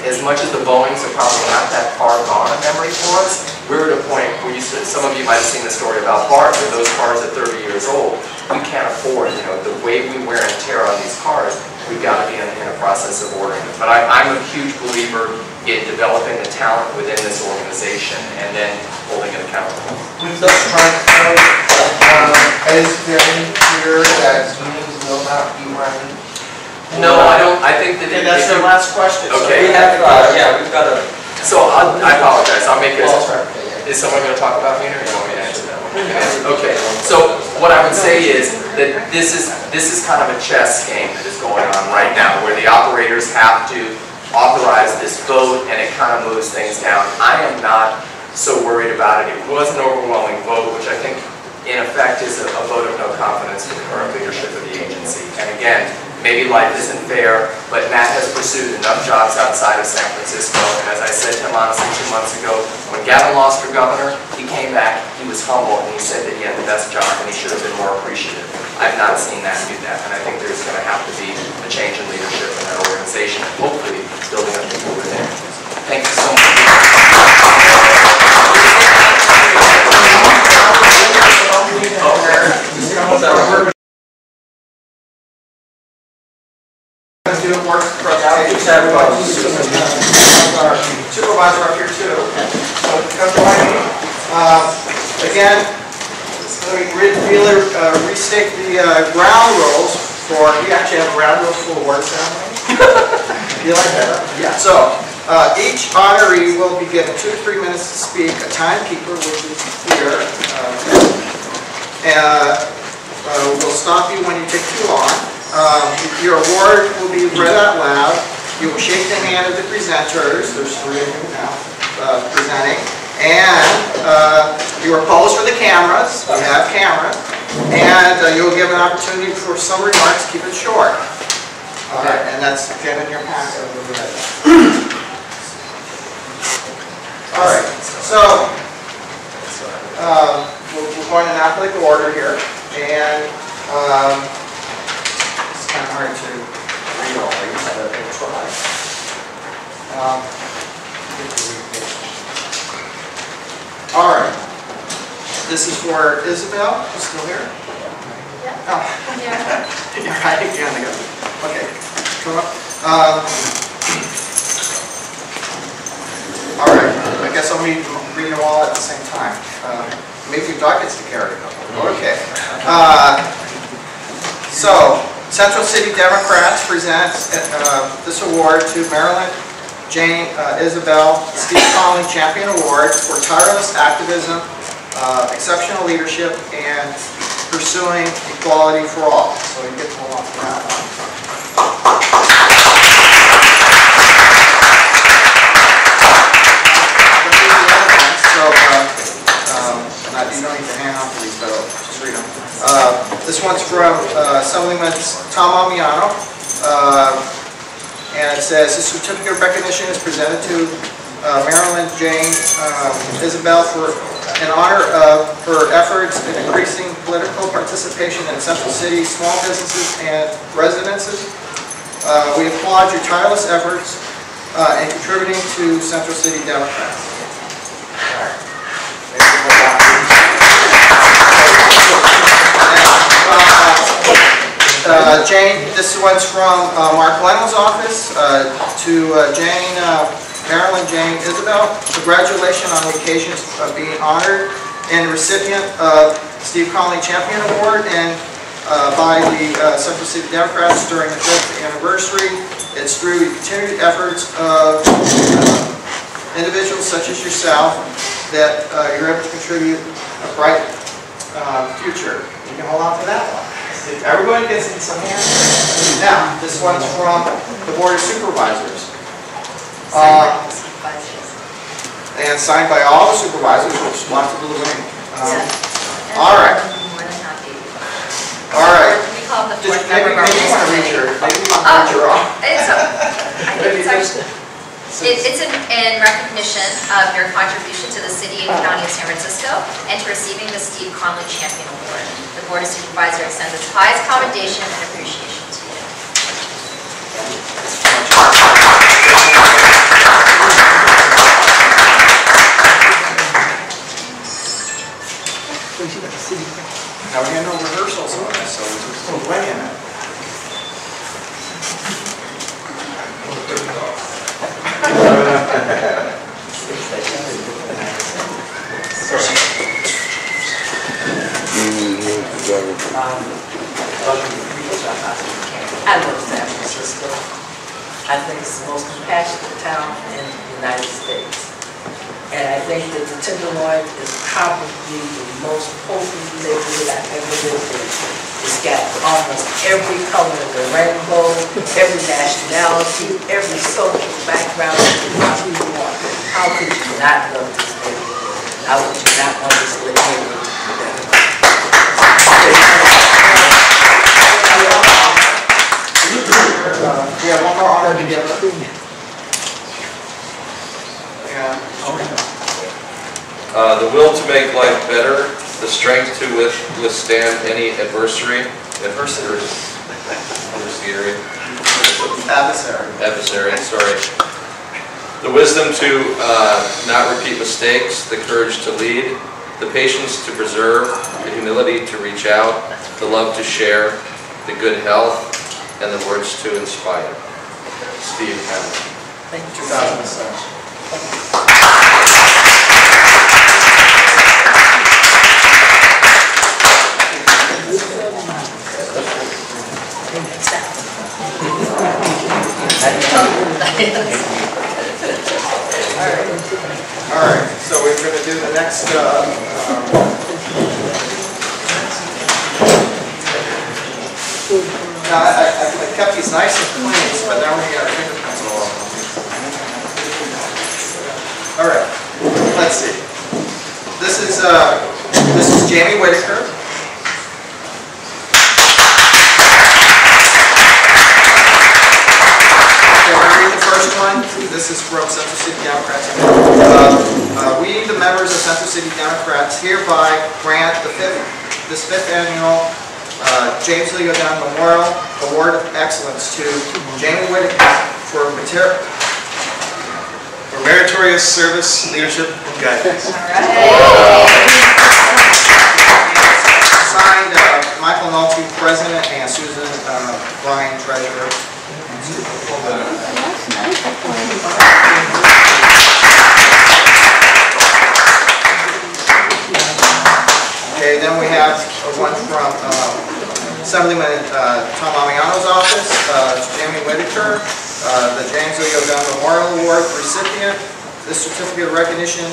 Speaker 13: As much as the Boeings are probably not that far gone in priority for us. We're at a point where some of you might have seen the story about cars, where those cars at 30 years old, we can't afford, the way we wear and tear on these cars, we've got to be in a process of ordering them. But I'm a huge believer in developing the talent within this organization and then holding it accountable.
Speaker 3: With those transport, is there any fear that meetings will not be running?
Speaker 13: No, I don't. I think that.
Speaker 3: And that's the last question.
Speaker 13: Okay.
Speaker 1: We have, we've got a...
Speaker 13: So I apologize. I'll make it.
Speaker 3: That's right.
Speaker 13: Is someone going to talk about me, or you want me to answer that one? Okay. So what I would say is that this is kind of a chess game that is going on right now, where the operators have to authorize this vote, and it kind of moves things down. I am not so worried about it. It was an overwhelming vote, which I think, in effect, is a vote of no confidence for the current leadership of the agency. And again, maybe life isn't fair, but Matt has pursued enough jobs outside of San Francisco. And as I said to him honestly 2 months ago, when Gavin lost for governor, he came back, he was humble, and he said that he had the best job and he should have been more appreciative. I've not seen that do that, and I think there's going to have to be a change in leadership in that organization, and hopefully building up people within. Thank you so much.
Speaker 3: Do it work presentation. Supervisor up here too. So come join me. Again, let me really restate the ground rules for. We actually have ground rules for award ceremony. You like that? Yeah. So each honoree will be given 2 to 3 minutes to speak. A timekeeper, which is here, will stop you when you take too long. Your award will be read out loud. You will shake the hand of the presenters. There's 3 of them now presenting. And you are posed for the cameras. We have cameras. And you'll give an opportunity for some remarks. Keep it short. All right. And that's again in your packet. All right. So we're going in alphabetical order here. And it's kind of hard to read all these, but we'll try. All right. This is for Isabel. Is still here? Yeah. Oh. Yeah. You're hiding behind the gun. Okay. Come up. All right. I guess I'll read them all at the same time. Maybe your dog gets to carry a couple. Okay. So, Central City Democrats presents this award to Marilyn Jane Isabel Steve Conley Champion Award for tireless activism, exceptional leadership, and pursuing equality for all. So you get to hold on to that one. You don't need to hang on to these, but I'll just read them. This one's from Assemblyman Tom Amiano, and it says, "This certificate of recognition is presented to Marilyn Jane Isabel in honor of her efforts in increasing political participation in Central City small businesses and residences. We applaud your tireless efforts in contributing to Central City Democrats." All right. Jane, this one's from Mark Lennon's office to Marilyn Jane Isabel. Congratulations on the occasion of being honored and recipient of Steve Conley Champion Award and by the Central City Democrats during the 5th anniversary. It's through the continued efforts of individuals such as yourself that you're able to contribute a bright future. You can hold on to that one. Everybody gets in some hands. Now, this one's from the Board of Supervisors. And signed by all the supervisors, which lots of blue ink. All right. All right. Maybe you want to read your off.
Speaker 15: It's in recognition of your contribution to the City and County of San Francisco and to receiving the Steve Conley Champion Award. The Board of Supervisors extends its highest commendation and appreciation to you.
Speaker 14: I think it's the most compassionate town in the United States. And I think that the Tenderloin is probably the most potent neighborhood I've ever lived in. It's got almost every color of the rainbow, every nationality, every social background you possibly want. How could you not love this neighborhood? How would you not want this neighborhood to be better?
Speaker 3: Yeah, one more honor to give it.
Speaker 5: The will to make life better, the strength to withstand any adversary. Adversary, sorry. The wisdom to not repeat mistakes, the courage to lead, the patience to preserve, the humility to reach out, the love to share, the good health, and the words to inspire. Steve Hamilton.
Speaker 14: Thank you.
Speaker 3: 2007. All right, so we're going to do the next. Now, I kept these nice and clean, but now we got fingerprints all over them. All right, let's see. This is Jamie Whitaker. This is from Central City Democrats. We, the members of Central City Democrats, hereby grant this fifth annual James Lee O'Donnell Memorial Award of Excellence to Jamie Whitaker for meritorious service, leadership, and guidance. Signed, Michael Nolte, President, and Susan Bryan, Treasurer. Okay, then we have one from Assemblyman Tom Amiano's office, Jamie Whitaker, the James Lee O'Donnell Memorial Award recipient. This certificate of recognition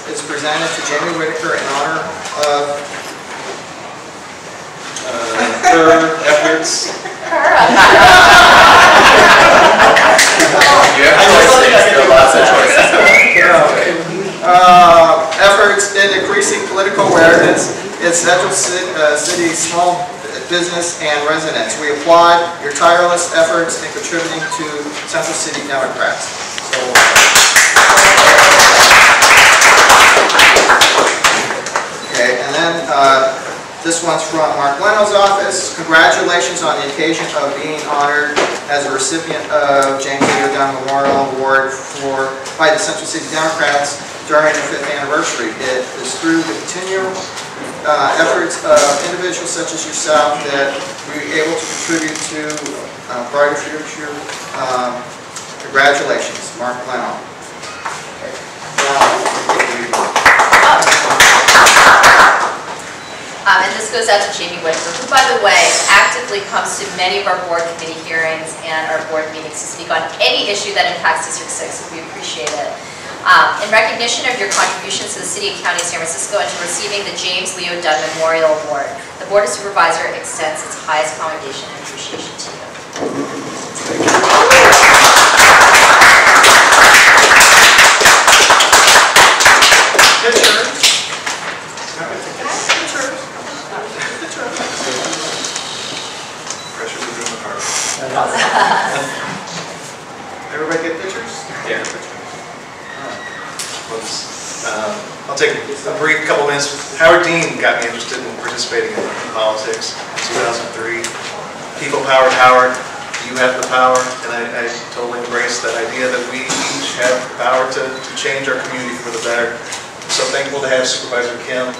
Speaker 3: is presented to Jamie Whitaker in honor of her efforts. Efforts in increasing political awareness in Central City small business and residents. We applaud your tireless efforts in contributing to Central City Democrats. Okay, and then this one's from Mark Leno's office. Congratulations on the occasion of being honored as a recipient of James Lee O'Donnell Memorial Award by the Central City Democrats during the 5th anniversary. It is through the continual efforts of individuals such as yourself that we were able to contribute to a brighter future. Congratulations, Mark Leno.
Speaker 15: And this goes out to Jamie Whitaker, who, by the way, actively comes to many of our board committee hearings and our board meetings to speak on any issue that impacts District 6. We appreciate it. In recognition of your contributions to the City and County of San Francisco and to receiving the James Lee O'Donnell Memorial Award, the Board of Supervisors extends its highest commendation and appreciation to you.
Speaker 3: Everybody get pictures?
Speaker 16: Yeah. I'll take a brief couple minutes. Howard Dean got me interested in participating in politics in 2003. People powered Howard. You have the power, and I totally embrace that idea that we each have the power to change our community for the better. I'm so thankful to have Supervisor Kim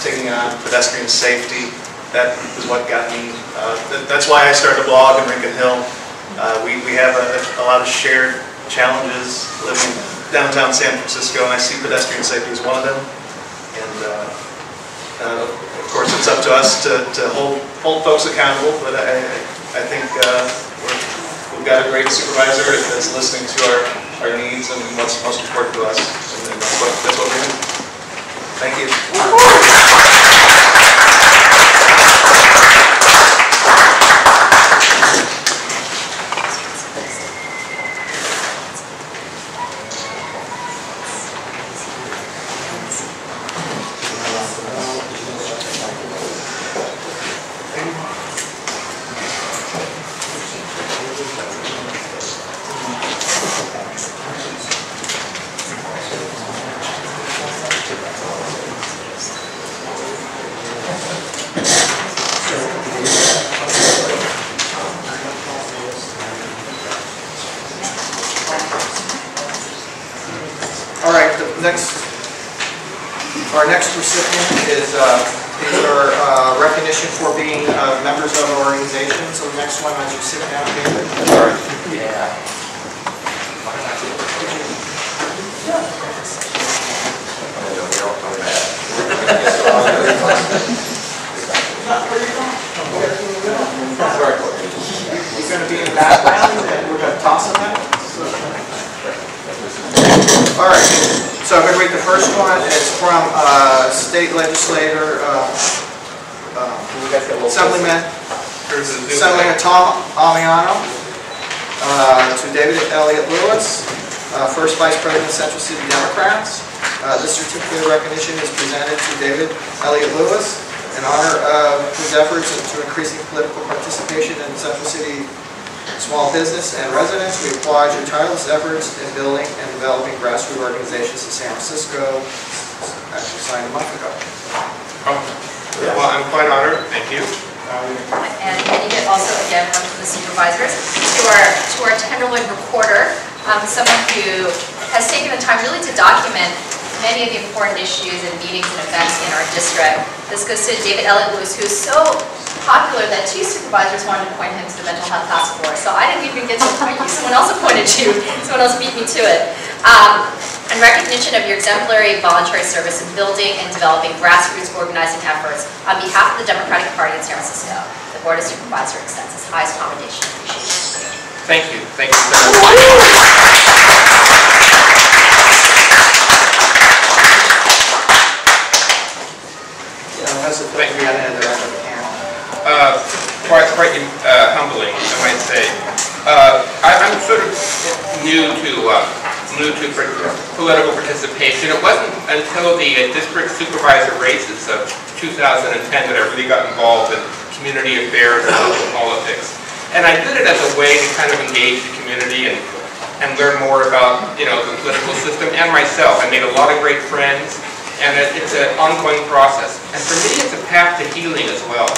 Speaker 16: taking on pedestrian safety. That is what got me. That's why I started a blog in Rincon Hill. We have a lot of shared challenges living downtown San Francisco, and I see pedestrian safety as one of them. And of course, it's up to us to hold folks accountable. But I think we've got a great supervisor that's listening to our needs and what's most important to us, and that's what we're doing. Thank you. All right, our next recipient is our recognition for being members of our organization. So the next one, as you sit down, David.
Speaker 11: Yeah.
Speaker 3: He's going to be in the background, and we're going to toss him out. All right, so I'm going to read the first one. It's from State Legislator, Assemblyman Tom Amiano, to David Elliott Lewis, First Vice President of Central City Democrats. This certificate of recognition is presented to David Elliott Lewis in honor of his efforts to increasing political participation in Central City small business and residents. We applaud your tireless efforts in building and developing grassroots organizations in San Francisco. Actually signed a month ago.
Speaker 2: Well, I'm quite honored. Thank you.
Speaker 15: And you get also, again, one from the supervisors, to our Tenderloin recorder, someone who has taken the time really to document many of the important issues and meetings and events in our district. This goes to David Elliott Lewis, who is so popular that 2 supervisors wanted to appoint him to the Mental Health Task Force. So I didn't even get to appoint you. Someone else appointed you. Someone else beat me to it. In recognition of your exemplary voluntary service in building and developing grassroots organizing efforts on behalf of the Democratic Party in San Francisco, the Board of Supervisors extends its highest commendation and appreciation.
Speaker 2: Thank you. Thank you so much.
Speaker 3: Thank you.
Speaker 2: Quite humbling, I might say. I'm sort of new to political participation. It wasn't until the district supervisor races of 2010 that I really got involved in community affairs and local politics. And I did it as a way to kind of engage the community and learn more about, the political system and myself. I made a lot of great friends, and it's an ongoing process. And for me, it's a path to healing as well.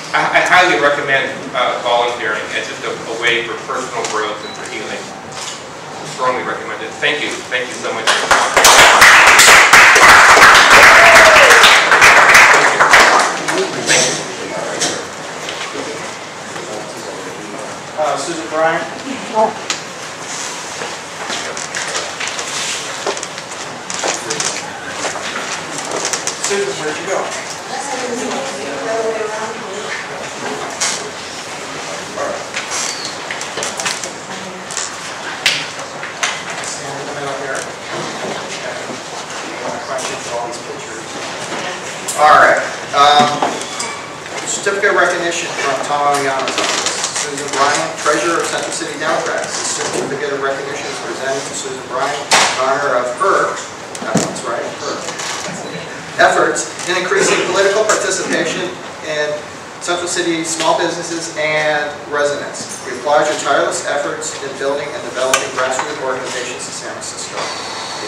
Speaker 2: I highly recommend volunteering. It's just a way for personal growth and for healing. Strongly recommend it. Thank you. Thank you so much for your time.
Speaker 3: Susan Bryant. Susan, where'd you go? All right. Certificate of recognition from Tom Amiano's office. Susan Bryant, Treasurer of Central City Democrats. This certificate of recognition is presented to Susan Bryant in honor of her, that's right, her, efforts in increasing political participation in Central City small businesses and residents. We applaud your tireless efforts in building and developing grassroots organizations in San Francisco.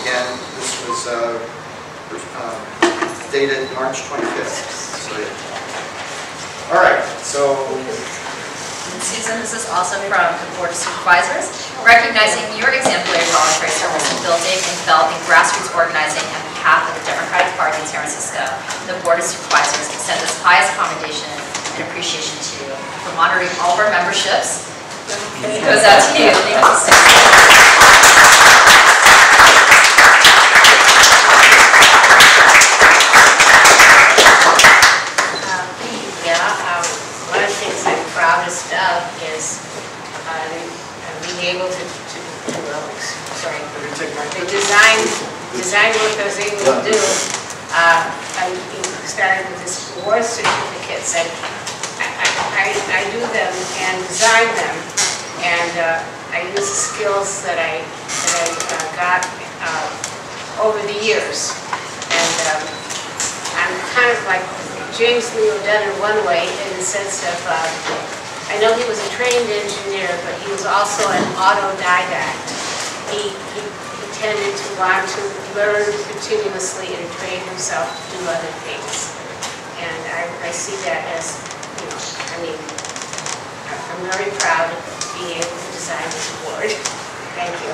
Speaker 3: Again, this was dated March 25th. So, yeah. All right, so.
Speaker 15: Susan, this is also from the Board of Supervisors, recognizing your exemplary voluntary service in building and developing grassroots organizing on behalf of the Democratic Party in San Francisco. The Board of Supervisors extends its highest commendation and appreciation to you for monitoring all of our memberships. It goes out to you. Thank you so much.
Speaker 17: One of the things I'm proudest of is what I was able to do, I started with this award certificates, and I do them and design them, and I use the skills that I got over the years. And I'm kind of like James Leo Dunn in one way, in the sense of, I know he was a trained engineer, but he was also an autodidact. He tended to want to learn continuously and train himself to do other things. And I see that as, you know, I mean, I'm very proud of being able to design this award. Thank you.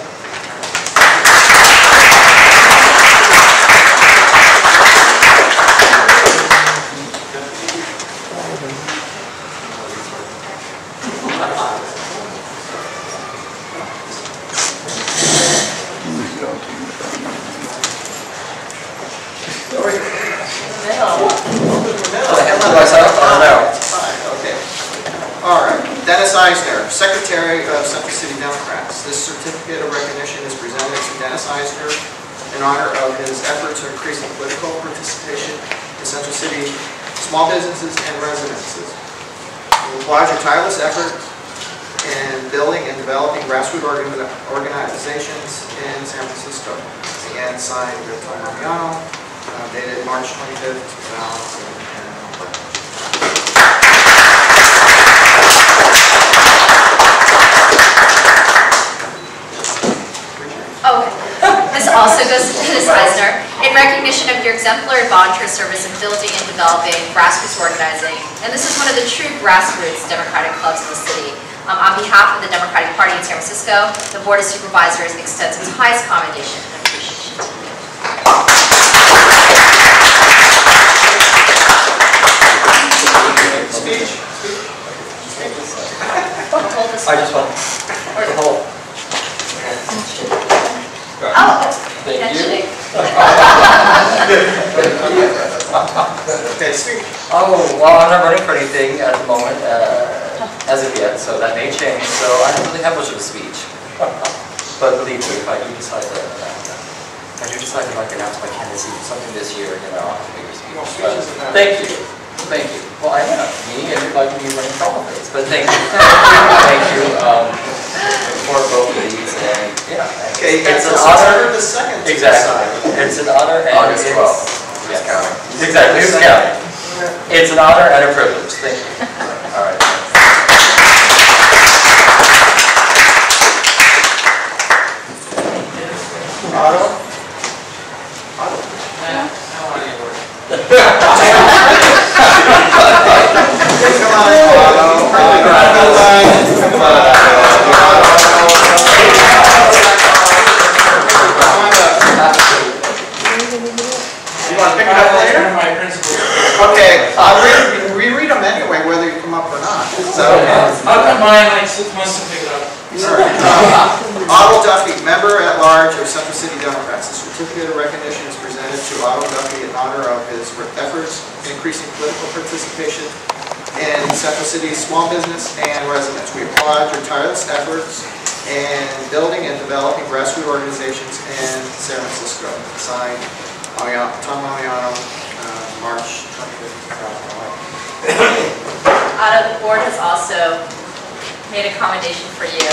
Speaker 3: All right, Dennis Eisner, Secretary of Central City Democrats. This certificate of recognition is presented to Dennis Eisner in honor of his efforts to increase the political participation in Central City small businesses and residences. We applaud your tireless effort in building and developing grassroots organizations in San Francisco. Again, signed Tom Mariano, dated March 25th, 2007.
Speaker 15: This also goes to Dennis Eisner in recognition of your exemplary volunteer service in building and developing grassroots organizing. And this is one of the true grassroots Democratic clubs in the city. On behalf of the Democratic Party in San Francisco, the Board of Supervisors extends its highest commendation and appreciation to you.
Speaker 3: Speech?
Speaker 1: I just want the whole.
Speaker 15: Oh,
Speaker 1: thank you.
Speaker 3: Okay, speak.
Speaker 1: Oh, well, I'm not running for anything at the moment, as of yet, so that may change. So I don't really have much of a speech. But believe me, if I do decide to announce my candidacy for something this year, you know, I'll have a bigger speech. Thank you. Thank you. Well, I know, me and everybody can be running for all of this, but thank you. Thank you for both of these, and yeah.
Speaker 3: Okay,
Speaker 1: it's an honor.
Speaker 3: The second.
Speaker 1: Exactly. It's an honor and
Speaker 13: August 12th.
Speaker 1: Who's counting? Exactly. Who's counting? It's an honor and a privilege. Thank you. All right.
Speaker 3: Otto? You want to pick it up later? Okay, reread them anyway, whether you come up or not. So,
Speaker 9: I'll come by in like 6 months and pick it up.
Speaker 3: Otto Dufty, Member at Large of Central City Democrats. The certificate of recognition is presented to Otto Dufty in honor of his efforts in increasing political participation in Central City's small business and residents. We applaud your tireless efforts in building and developing grassroots organizations in San Francisco. Signed, Tom Mariano, March 25th, 2011.
Speaker 15: Otto, the board has also made a commendation for you.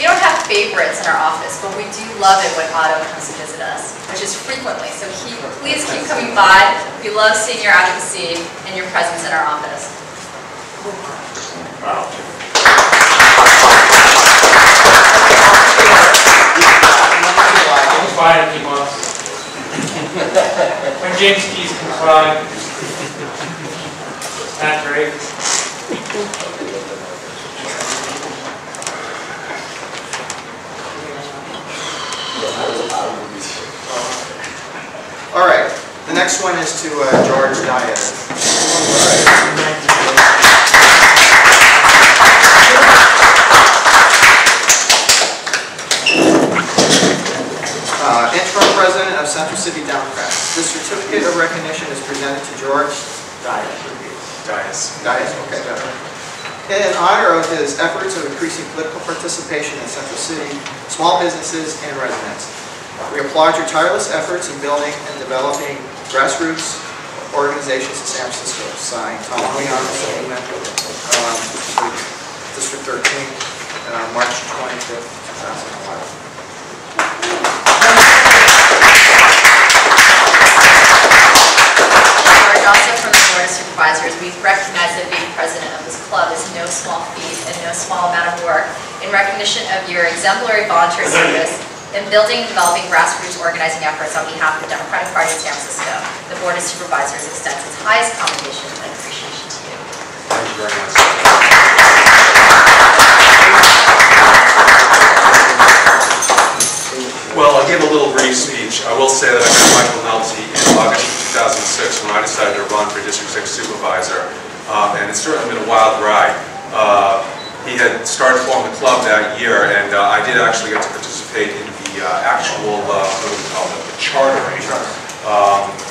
Speaker 15: We don't have favorites in our office, but we do love it when Otto comes to visit us, which is frequently. So please keep coming by. We love seeing your advocacy and your presence in our office.
Speaker 9: Wow. Comes by in a few months. When James Keys comes by. That's great.
Speaker 3: All right, the next one is to George Diaz. Interim President of Central City Democrats. This certificate of recognition is presented to George Diaz. Okay. In honor of his efforts of increasing political participation in Central City, small businesses and residents. We applaud your tireless efforts in building and developing grassroots organizations in San Francisco. Signed, Tom Leon, District 13, March 25th, 2011.
Speaker 15: Also from the Board of Supervisors, we recognize that being president of this club is no small feat and no small amount of work. In recognition of your exemplary volunteer service in building and developing grassroots organizing efforts on behalf of the Democratic Party of San Francisco, the Board of Supervisors extends its highest commendation and appreciation to you.
Speaker 7: Thank you very much. Well, I'll give a little brief speech. I will say that I met Michael Nelty in August of 2006 when I decided to run for District 6 Supervisor, and it's certainly been a wild ride. He had started forming the club that year, and I did actually get to participate in the actual, what do we call it, the chartering,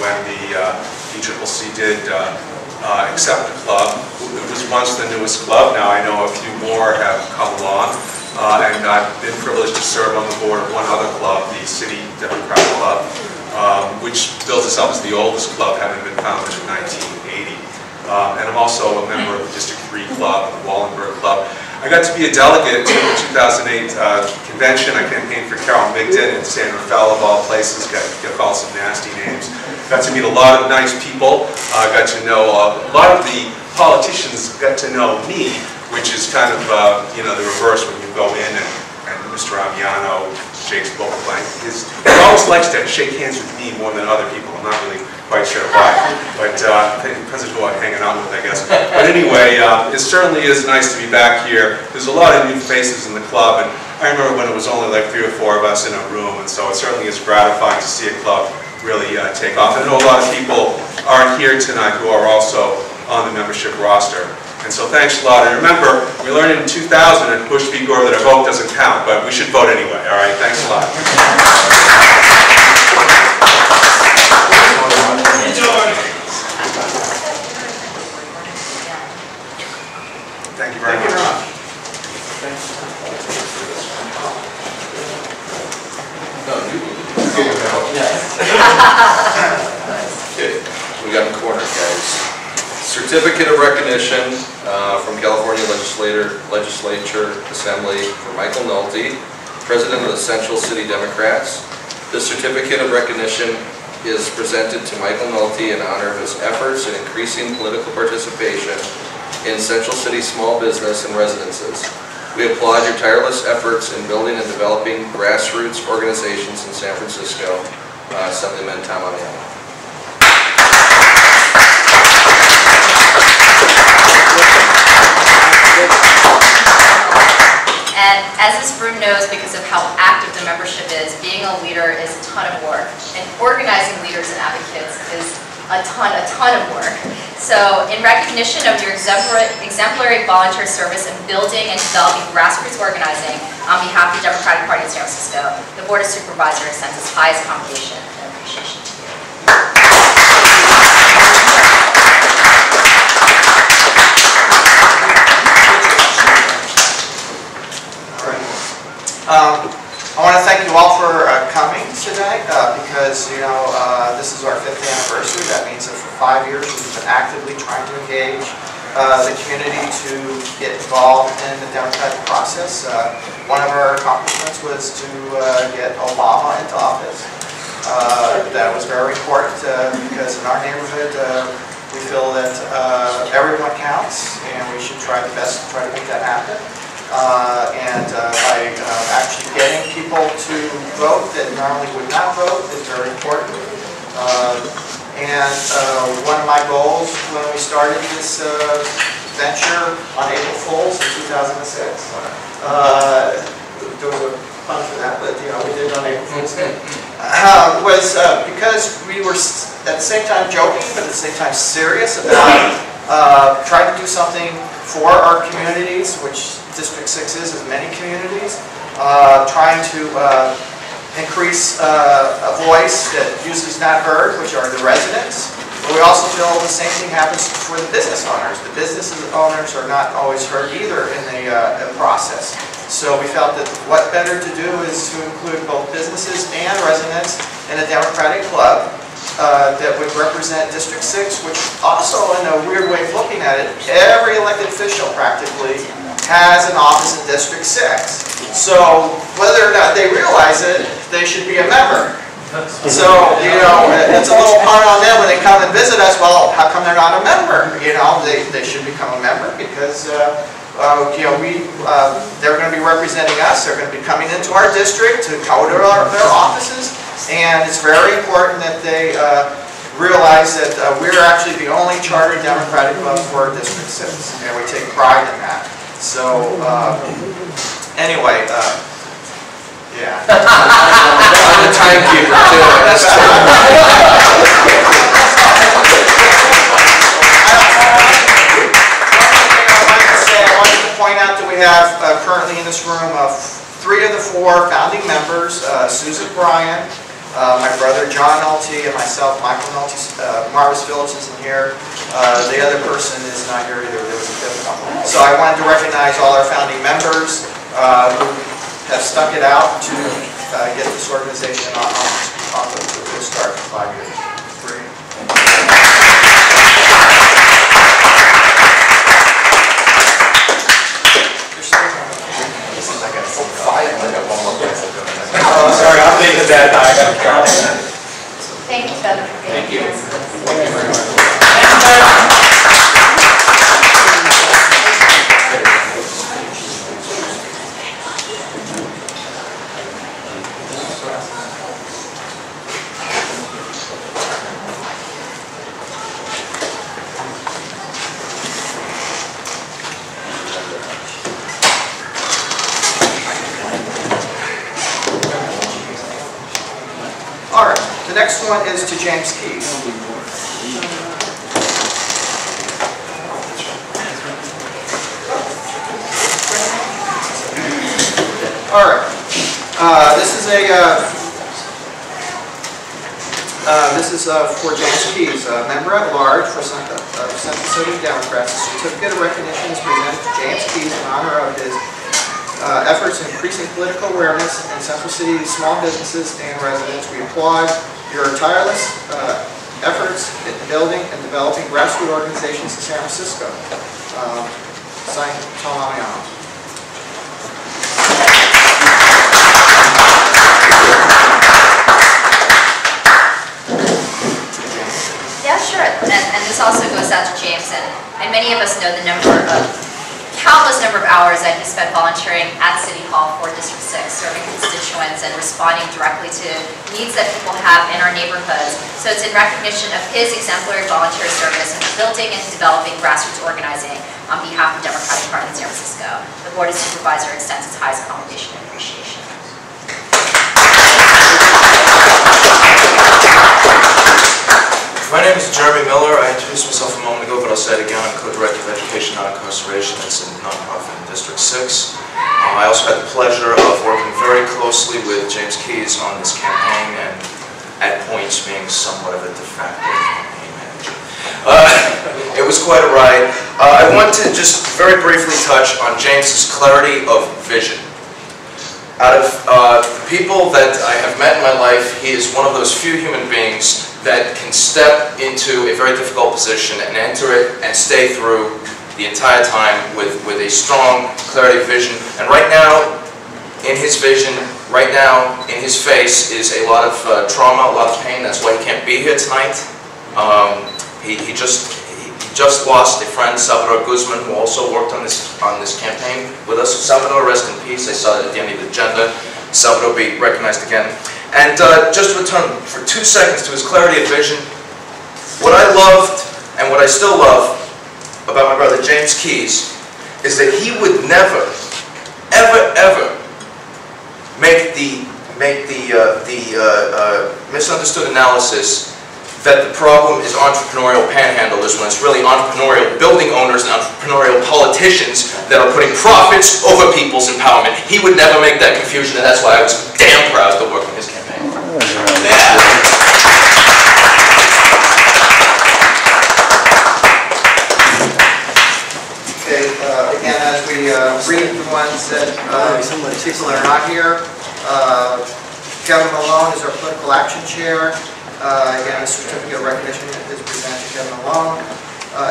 Speaker 7: when the DCCC did accept the club. It was once the newest club. Now I know a few more have come along. And I've been privileged to serve on the board of one other club, the City Democrat Club, which builds us up as the oldest club, having been founded in 1980. And I'm also a member of the District 3 Club, the Wallenberg Club. I got to be a delegate to the 2008 convention. I campaigned for Carol Migden in San Rafael, of all places, got called some nasty names. Got to meet a lot of nice people, got to know a lot of the politicians got to know me, which is kind of, you know, the reverse when you go in and Mr. Amiano, Jake's vocal blank, he always likes to shake hands with me more than other people. I'm not really quite sure why, but it depends on who I'm hanging out with, I guess. But anyway, it certainly is nice to be back here. There's a lot of new faces in the club, and I remember when it was only like 3 or 4 of us in a room, and so it certainly is gratifying to see a club really take off. I know a lot of people aren't here tonight who are also on the membership roster. And so thanks a lot. And remember, we learned in 2000 at Bush v. Gore that a vote doesn't count, but we should vote anyway. All right, thanks a lot. Thank you very much.
Speaker 5: Okay, we got in the corner, guys. Certificate of recognition from California Legislature Assembly for Michael Nolte, President of the Central City Democrats. This certificate of recognition is presented to Michael Nolte in honor of his efforts in increasing political participation in Central City small business and residences. We applaud your tireless efforts in building and developing grassroots organizations in San Francisco. Assemblyman Tom Amiano.
Speaker 15: And as this room knows, because of how active the membership is, being a leader is a ton of work. And organizing leaders and advocates is a ton of work. So in recognition of your exemplary volunteer service in building and developing grassroots organizing on behalf of the Democratic Party of San Francisco, the Board of Supervisors extends its highest commendation and appreciation to you.
Speaker 3: I want to thank you all for coming today because, you know, this is our 5th anniversary. That means that for 5 years we've been actively trying to engage the community to get involved in the democratic process. One of our accomplishments was to get Obama into office. That was very important because in our neighborhood we feel that everyone counts and we should try the best to try to make that happen. By actually getting people to vote that normally would not vote is very important. One of my goals when we started this venture on April Fools in 2006, there was a fun for that, but you know we did it on April Fool's Day, was because we were at the same time joking, but at the same time serious about trying to do something for our communities, which District 6 is many communities, trying to increase a voice that usually is not heard, which are the residents. But we also feel the same thing happens for the business owners. The business owners are not always heard either in the process. So we felt that what better to do is to include both businesses and residents in a Democratic club that would represent District 6, which also, in a weird way of looking at it, every elected official practically has an office in District 6. So whether or not they realize it, they should be a member. So, you know, it's a little pun on them when they come and visit us. Well, how come they're not a member? You know, they should become a member because, you know, they're going to be representing us. They're going to be coming into our district to go to their offices. And it's very important that they realize that we're actually the only chartered Democratic club for District 6. And we take pride in that. So, anyway, yeah.
Speaker 10: I'm the timekeeper too. That's true.
Speaker 3: I wanted to point out that we have currently in this room 3 of the 4 founding members, Susan Bryan, my brother John Nolte, and myself, Michael Nolte. Marvis Phillips isn't here. The other person is not here either. There was a fifth couple. So I wanted to recognize all our founding members who have stuck it out to get this organization off of a good start for 5 years.
Speaker 2: Oh, sorry, I'm thinking that.
Speaker 15: Thank you, Bevan, for being here.
Speaker 2: Thank you very much.
Speaker 3: All right, the next one is to James Keys. All right, this is for James Keys, member at large for Central City Democrats. A certificate of recognition is presented to James Keys in honor of his efforts in increasing political awareness in Central City small businesses and residents. We applaud your tireless efforts in building and developing grassroots organizations in San Francisco. Signed, Tom Amiano.
Speaker 15: Yeah, sure. And this also goes out to James, and many of us know the countless number of hours that he spent volunteering at City Hall for District 6, serving constituents and responding directly to needs that people have in our neighborhoods. So it's in recognition of his exemplary volunteer service in building and developing grassroots organizing on behalf of the Democratic Party in San Francisco. The Board of Supervisors extends its highest commendation and appreciation.
Speaker 10: My name is Jeremy Miller. I introduced myself a moment ago, but I'll say it again. I'm co-director of education, not incarceration. It's a nonprofit in District 6. I also had the pleasure of working very closely with James Keys on this campaign, and at points being somewhat of a de facto campaign manager. It was quite a ride. I want to just very briefly touch on James's clarity of vision. Out of the people that I have met in my life, he is one of those few human beings that can step into a very difficult position and enter it and stay through the entire time with a strong clarity of vision. And right now, in his vision, right now, in his face, is a lot of trauma, a lot of pain. That's why he can't be here tonight. He just lost a friend, Salvador Guzman, who also worked on this campaign with us. So Salvador, rest in peace. I saw that at the end of the agenda. Salvador be recognized again. And just to return for 2 seconds to his clarity of vision, what I loved and what I still love about my brother James Keys is that he would never, ever make the misunderstood analysis that the problem is entrepreneurial panhandlers when it's really entrepreneurial building owners and entrepreneurial politicians that are putting profits over people's empowerment. He would never make that confusion, and that's why I was damn proud to work on his campaign. Yeah.
Speaker 3: Okay, again, as we read through ones that, people that are not here. Kevin Malone is our Political Action Chair. Again, a certificate of recognition is presented to Kevin Malone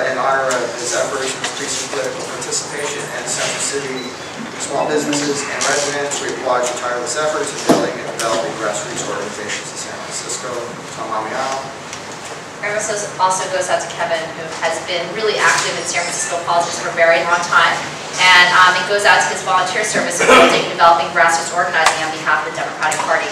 Speaker 3: in honor of his efforts in increasing political participation in Central City small businesses and residents. We applaud your tireless efforts in building and developing grassroots organizations in San Francisco. Tom Amiano.
Speaker 15: Our also goes out to Kevin, who has been really active in San Francisco politics for a very long time. And it goes out to his volunteer service in building and developing grassroots organizing on behalf of the Democratic Party.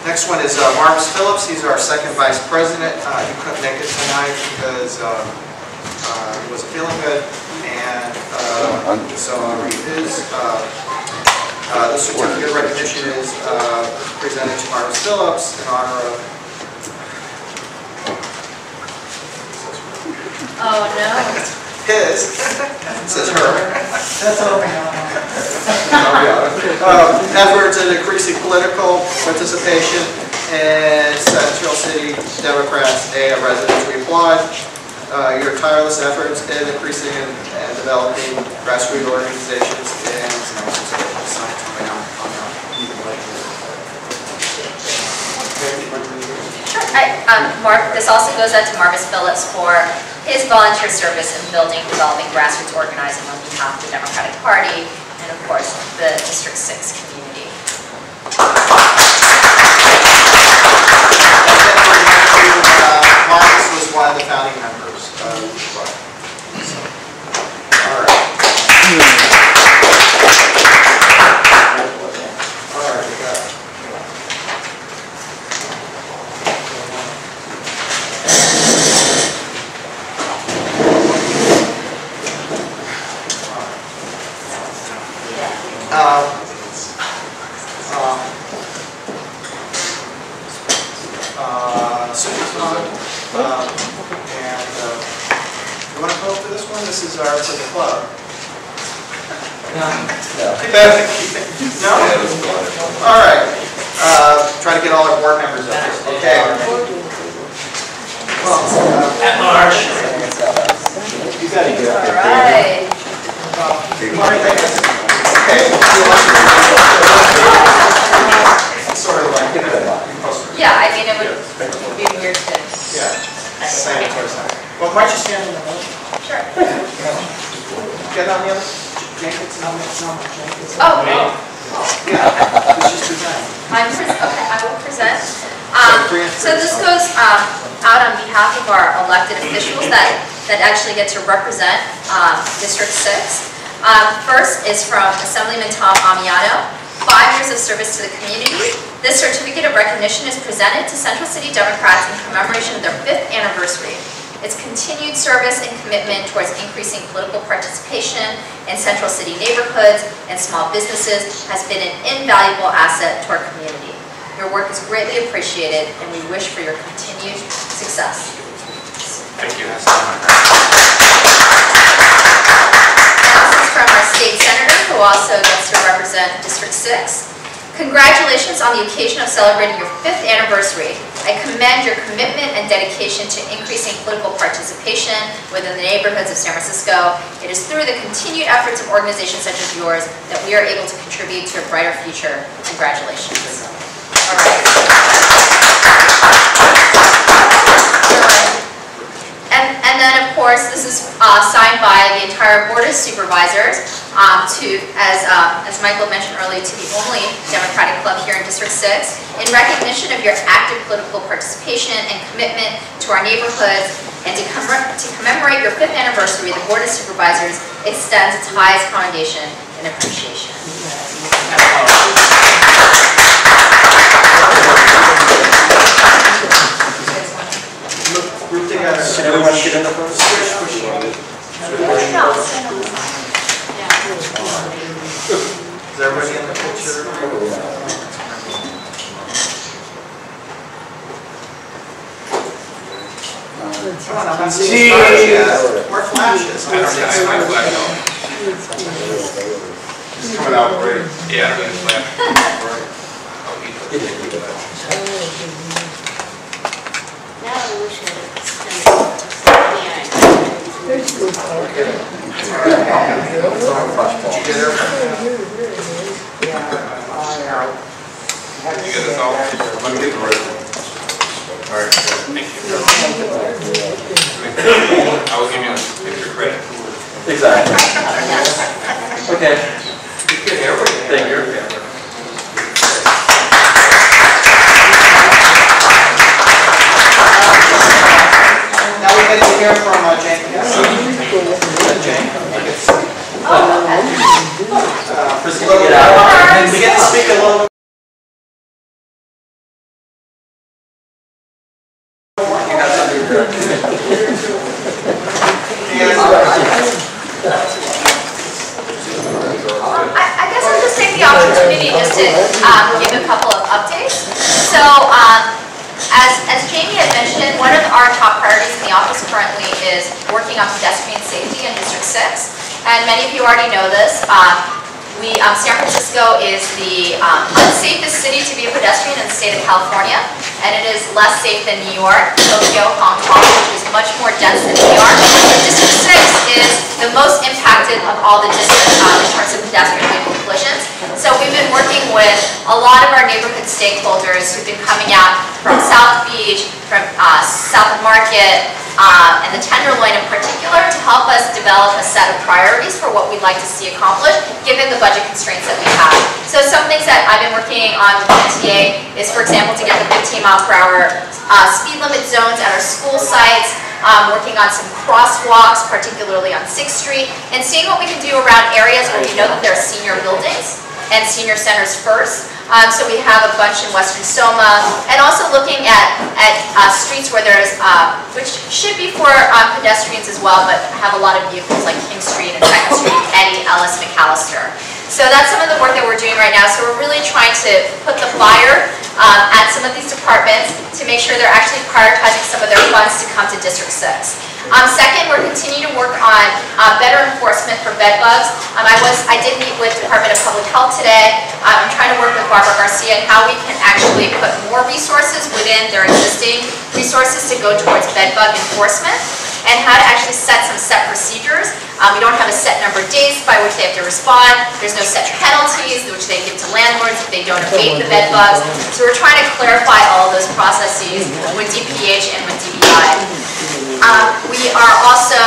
Speaker 3: Next one is Marvis Phillips. He's our second vice president. He couldn't make it tonight because he wasn't feeling good, and so I'll read his. The certificate of recognition is presented to Marvis Phillips in honor of.
Speaker 15: Oh no.
Speaker 3: His. It says her.
Speaker 14: That's all we know.
Speaker 3: Efforts in increasing political participation in Central City Democrats and residents. We applaud your tireless efforts in increasing and developing grassroots organizations in San Francisco.
Speaker 15: Sure. Mark, this also goes out to Marvis Phillips for his volunteer service in building and developing grassroots organizing on behalf of the Democratic Party and, of course, the District 6 community.
Speaker 3: Marcus was one of the founding members of the club. All right. All right, we got it. You want to come up to this one? This is our for the club. No? All right. Try to get all our board members up. Okay. Well, at large. You got to get up there.
Speaker 15: All right.
Speaker 3: Okay. Sort of like,
Speaker 15: yeah, I mean, it would be weird to.
Speaker 3: Yeah. Same towards that. Well, why don't you stand in the middle?
Speaker 15: Sure.
Speaker 3: Get on the other. Jenkins, no, Jenkins.
Speaker 15: Oh.
Speaker 3: Yeah. Just present.
Speaker 15: Okay, I will present. So this goes out on behalf of our elected officials that actually get to represent District 6. First is from Assemblyman Tom Amiano. 5 years of service to the community. This certificate of recognition is presented to Central City Democrats in commemoration of their 5th anniversary. Its continued service and commitment towards increasing political participation in Central City neighborhoods and small businesses has been an invaluable asset to our community. Your work is greatly appreciated, and we wish for your continued success.
Speaker 2: Thank you.
Speaker 15: And this is from our state senator, who also gets to represent District 6. Congratulations on the occasion of celebrating your 5th anniversary. I commend your commitment and dedication to increasing political participation within the neighborhoods of San Francisco. It is through the continued efforts of organizations such as yours that we are able to contribute to a brighter future. Congratulations. All right. And then, of course, this is signed by the entire Board of Supervisors, as Michael mentioned earlier, to the only Democratic club here in District 6. In recognition of your active political participation and commitment to our neighborhoods, and to commemorate your 5th anniversary, the Board of Supervisors extends its highest commendation and appreciation.
Speaker 3: Group together. Can everyone get in the front? Switch. Is everybody in the picture? Come on, I'm not seeing stars yet. More flashes.
Speaker 2: I don't have my flash on.
Speaker 7: It's coming out great.
Speaker 2: Yeah, I'm gonna slap.
Speaker 17: Now I wish I had
Speaker 2: You get this all?
Speaker 7: I'm gonna get the right one. All right.
Speaker 2: Thank you. I will give you extra credit.
Speaker 1: Exactly. Okay. Thank you.
Speaker 3: Now we'd like to hear from Jane. Jane.
Speaker 1: Chris, can you get out?
Speaker 3: We get to speak a little bit.
Speaker 15: I guess I'll just take the opportunity just to give a couple of updates. So, as Jamie had mentioned, one of our top priorities in the office currently is working on pedestrian safety in District 6. And many of you already know this. San Francisco is the unsafest city to be a pedestrian in the state of California, and it is less safe than New York, Tokyo, Hong Kong, which is much more dense than New York. District 6 is the most impacted of all the districts in terms of pedestrian vehicle collisions. So we've been working with a lot of our neighborhood stakeholders who've been coming out from South Beach, from South Market, and the Tenderloin in particular, to help us develop a set of priorities for what we'd like to see accomplished, given the budget constraints that we have. So some things that I've been working on with MTA is, for example, to get the 15-mile-per-hour speed limit zones at our school sites, working on some crosswalks, particularly on 6th Street, and seeing what we can do around areas where we know that there are senior buildings and senior centers first. So we have a bunch in Western Soma, and also looking at streets where there's, which should be for pedestrians as well, but have a lot of vehicles like King Street and 2nd Street, Eddy, Ellis, McAllister. So that's some of the work that we're doing right now. So we're really trying to put the fire at some of these departments to make sure they're actually prioritizing some of their funds to come to District 6. Second, we're continuing to work on better enforcement for bed bugs. I did meet with Department of Public Health today. I'm trying to work with Barbara Garcia on how we can actually put more resources within their existing resources to go towards bed bug enforcement, and how to actually set some set procedures. We don't have a set number of days by which they have to respond. There's no set penalties which they give to landlords if they don't abate the bed bugs. So we're trying to clarify all of those processes with DPH and with DBI. We are also,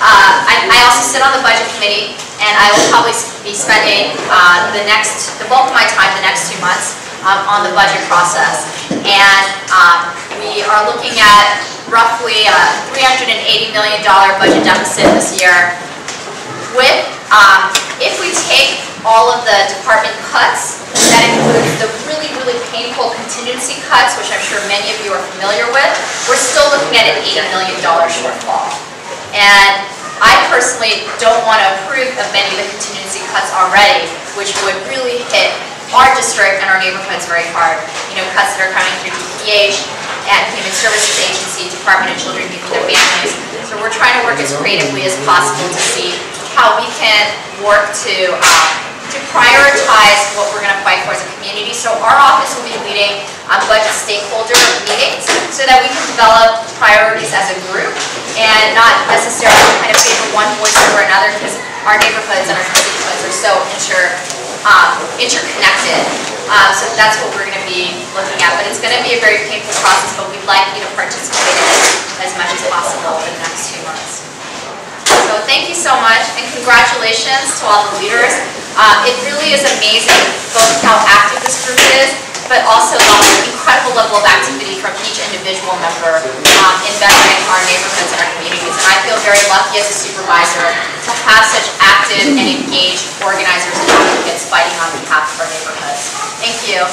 Speaker 15: I also sit on the budget committee, and I will probably be spending the bulk of my time the next 2 months on the budget process. And we are looking at roughly a $380 million budget deficit this year. With, if we take all of the department cuts, that includes the really, really painful contingency cuts, which I'm sure many of you are familiar with, we're still looking at an $80 million shortfall. And I personally don't want to approve of many of the contingency cuts already, which would really hit our district and our neighborhoods very hard. You know, cuts that are coming through DPH and Human Services Agency, Department of Children, Youth, and Their Families. So we're trying to work as creatively as possible to see how we can work to prioritize what we're going to fight for as a community. So our office will be leading budget stakeholder meetings so that we can develop priorities as a group and not necessarily kind of favor one voice over another, because our neighborhoods and our constituents are so interconnected. So that's what we're going to be looking at. But it's going to be a very painful process, but we'd like you to participate in it as much as possible in the next 2 months. So thank you so much, and congratulations to all the leaders. It really is amazing both how active this group is, but also the incredible level of activity from each individual member in bettering our neighborhoods and our communities. And I feel very lucky as a supervisor to have such active and engaged organizers and advocates fighting on behalf of our neighborhoods. Thank you.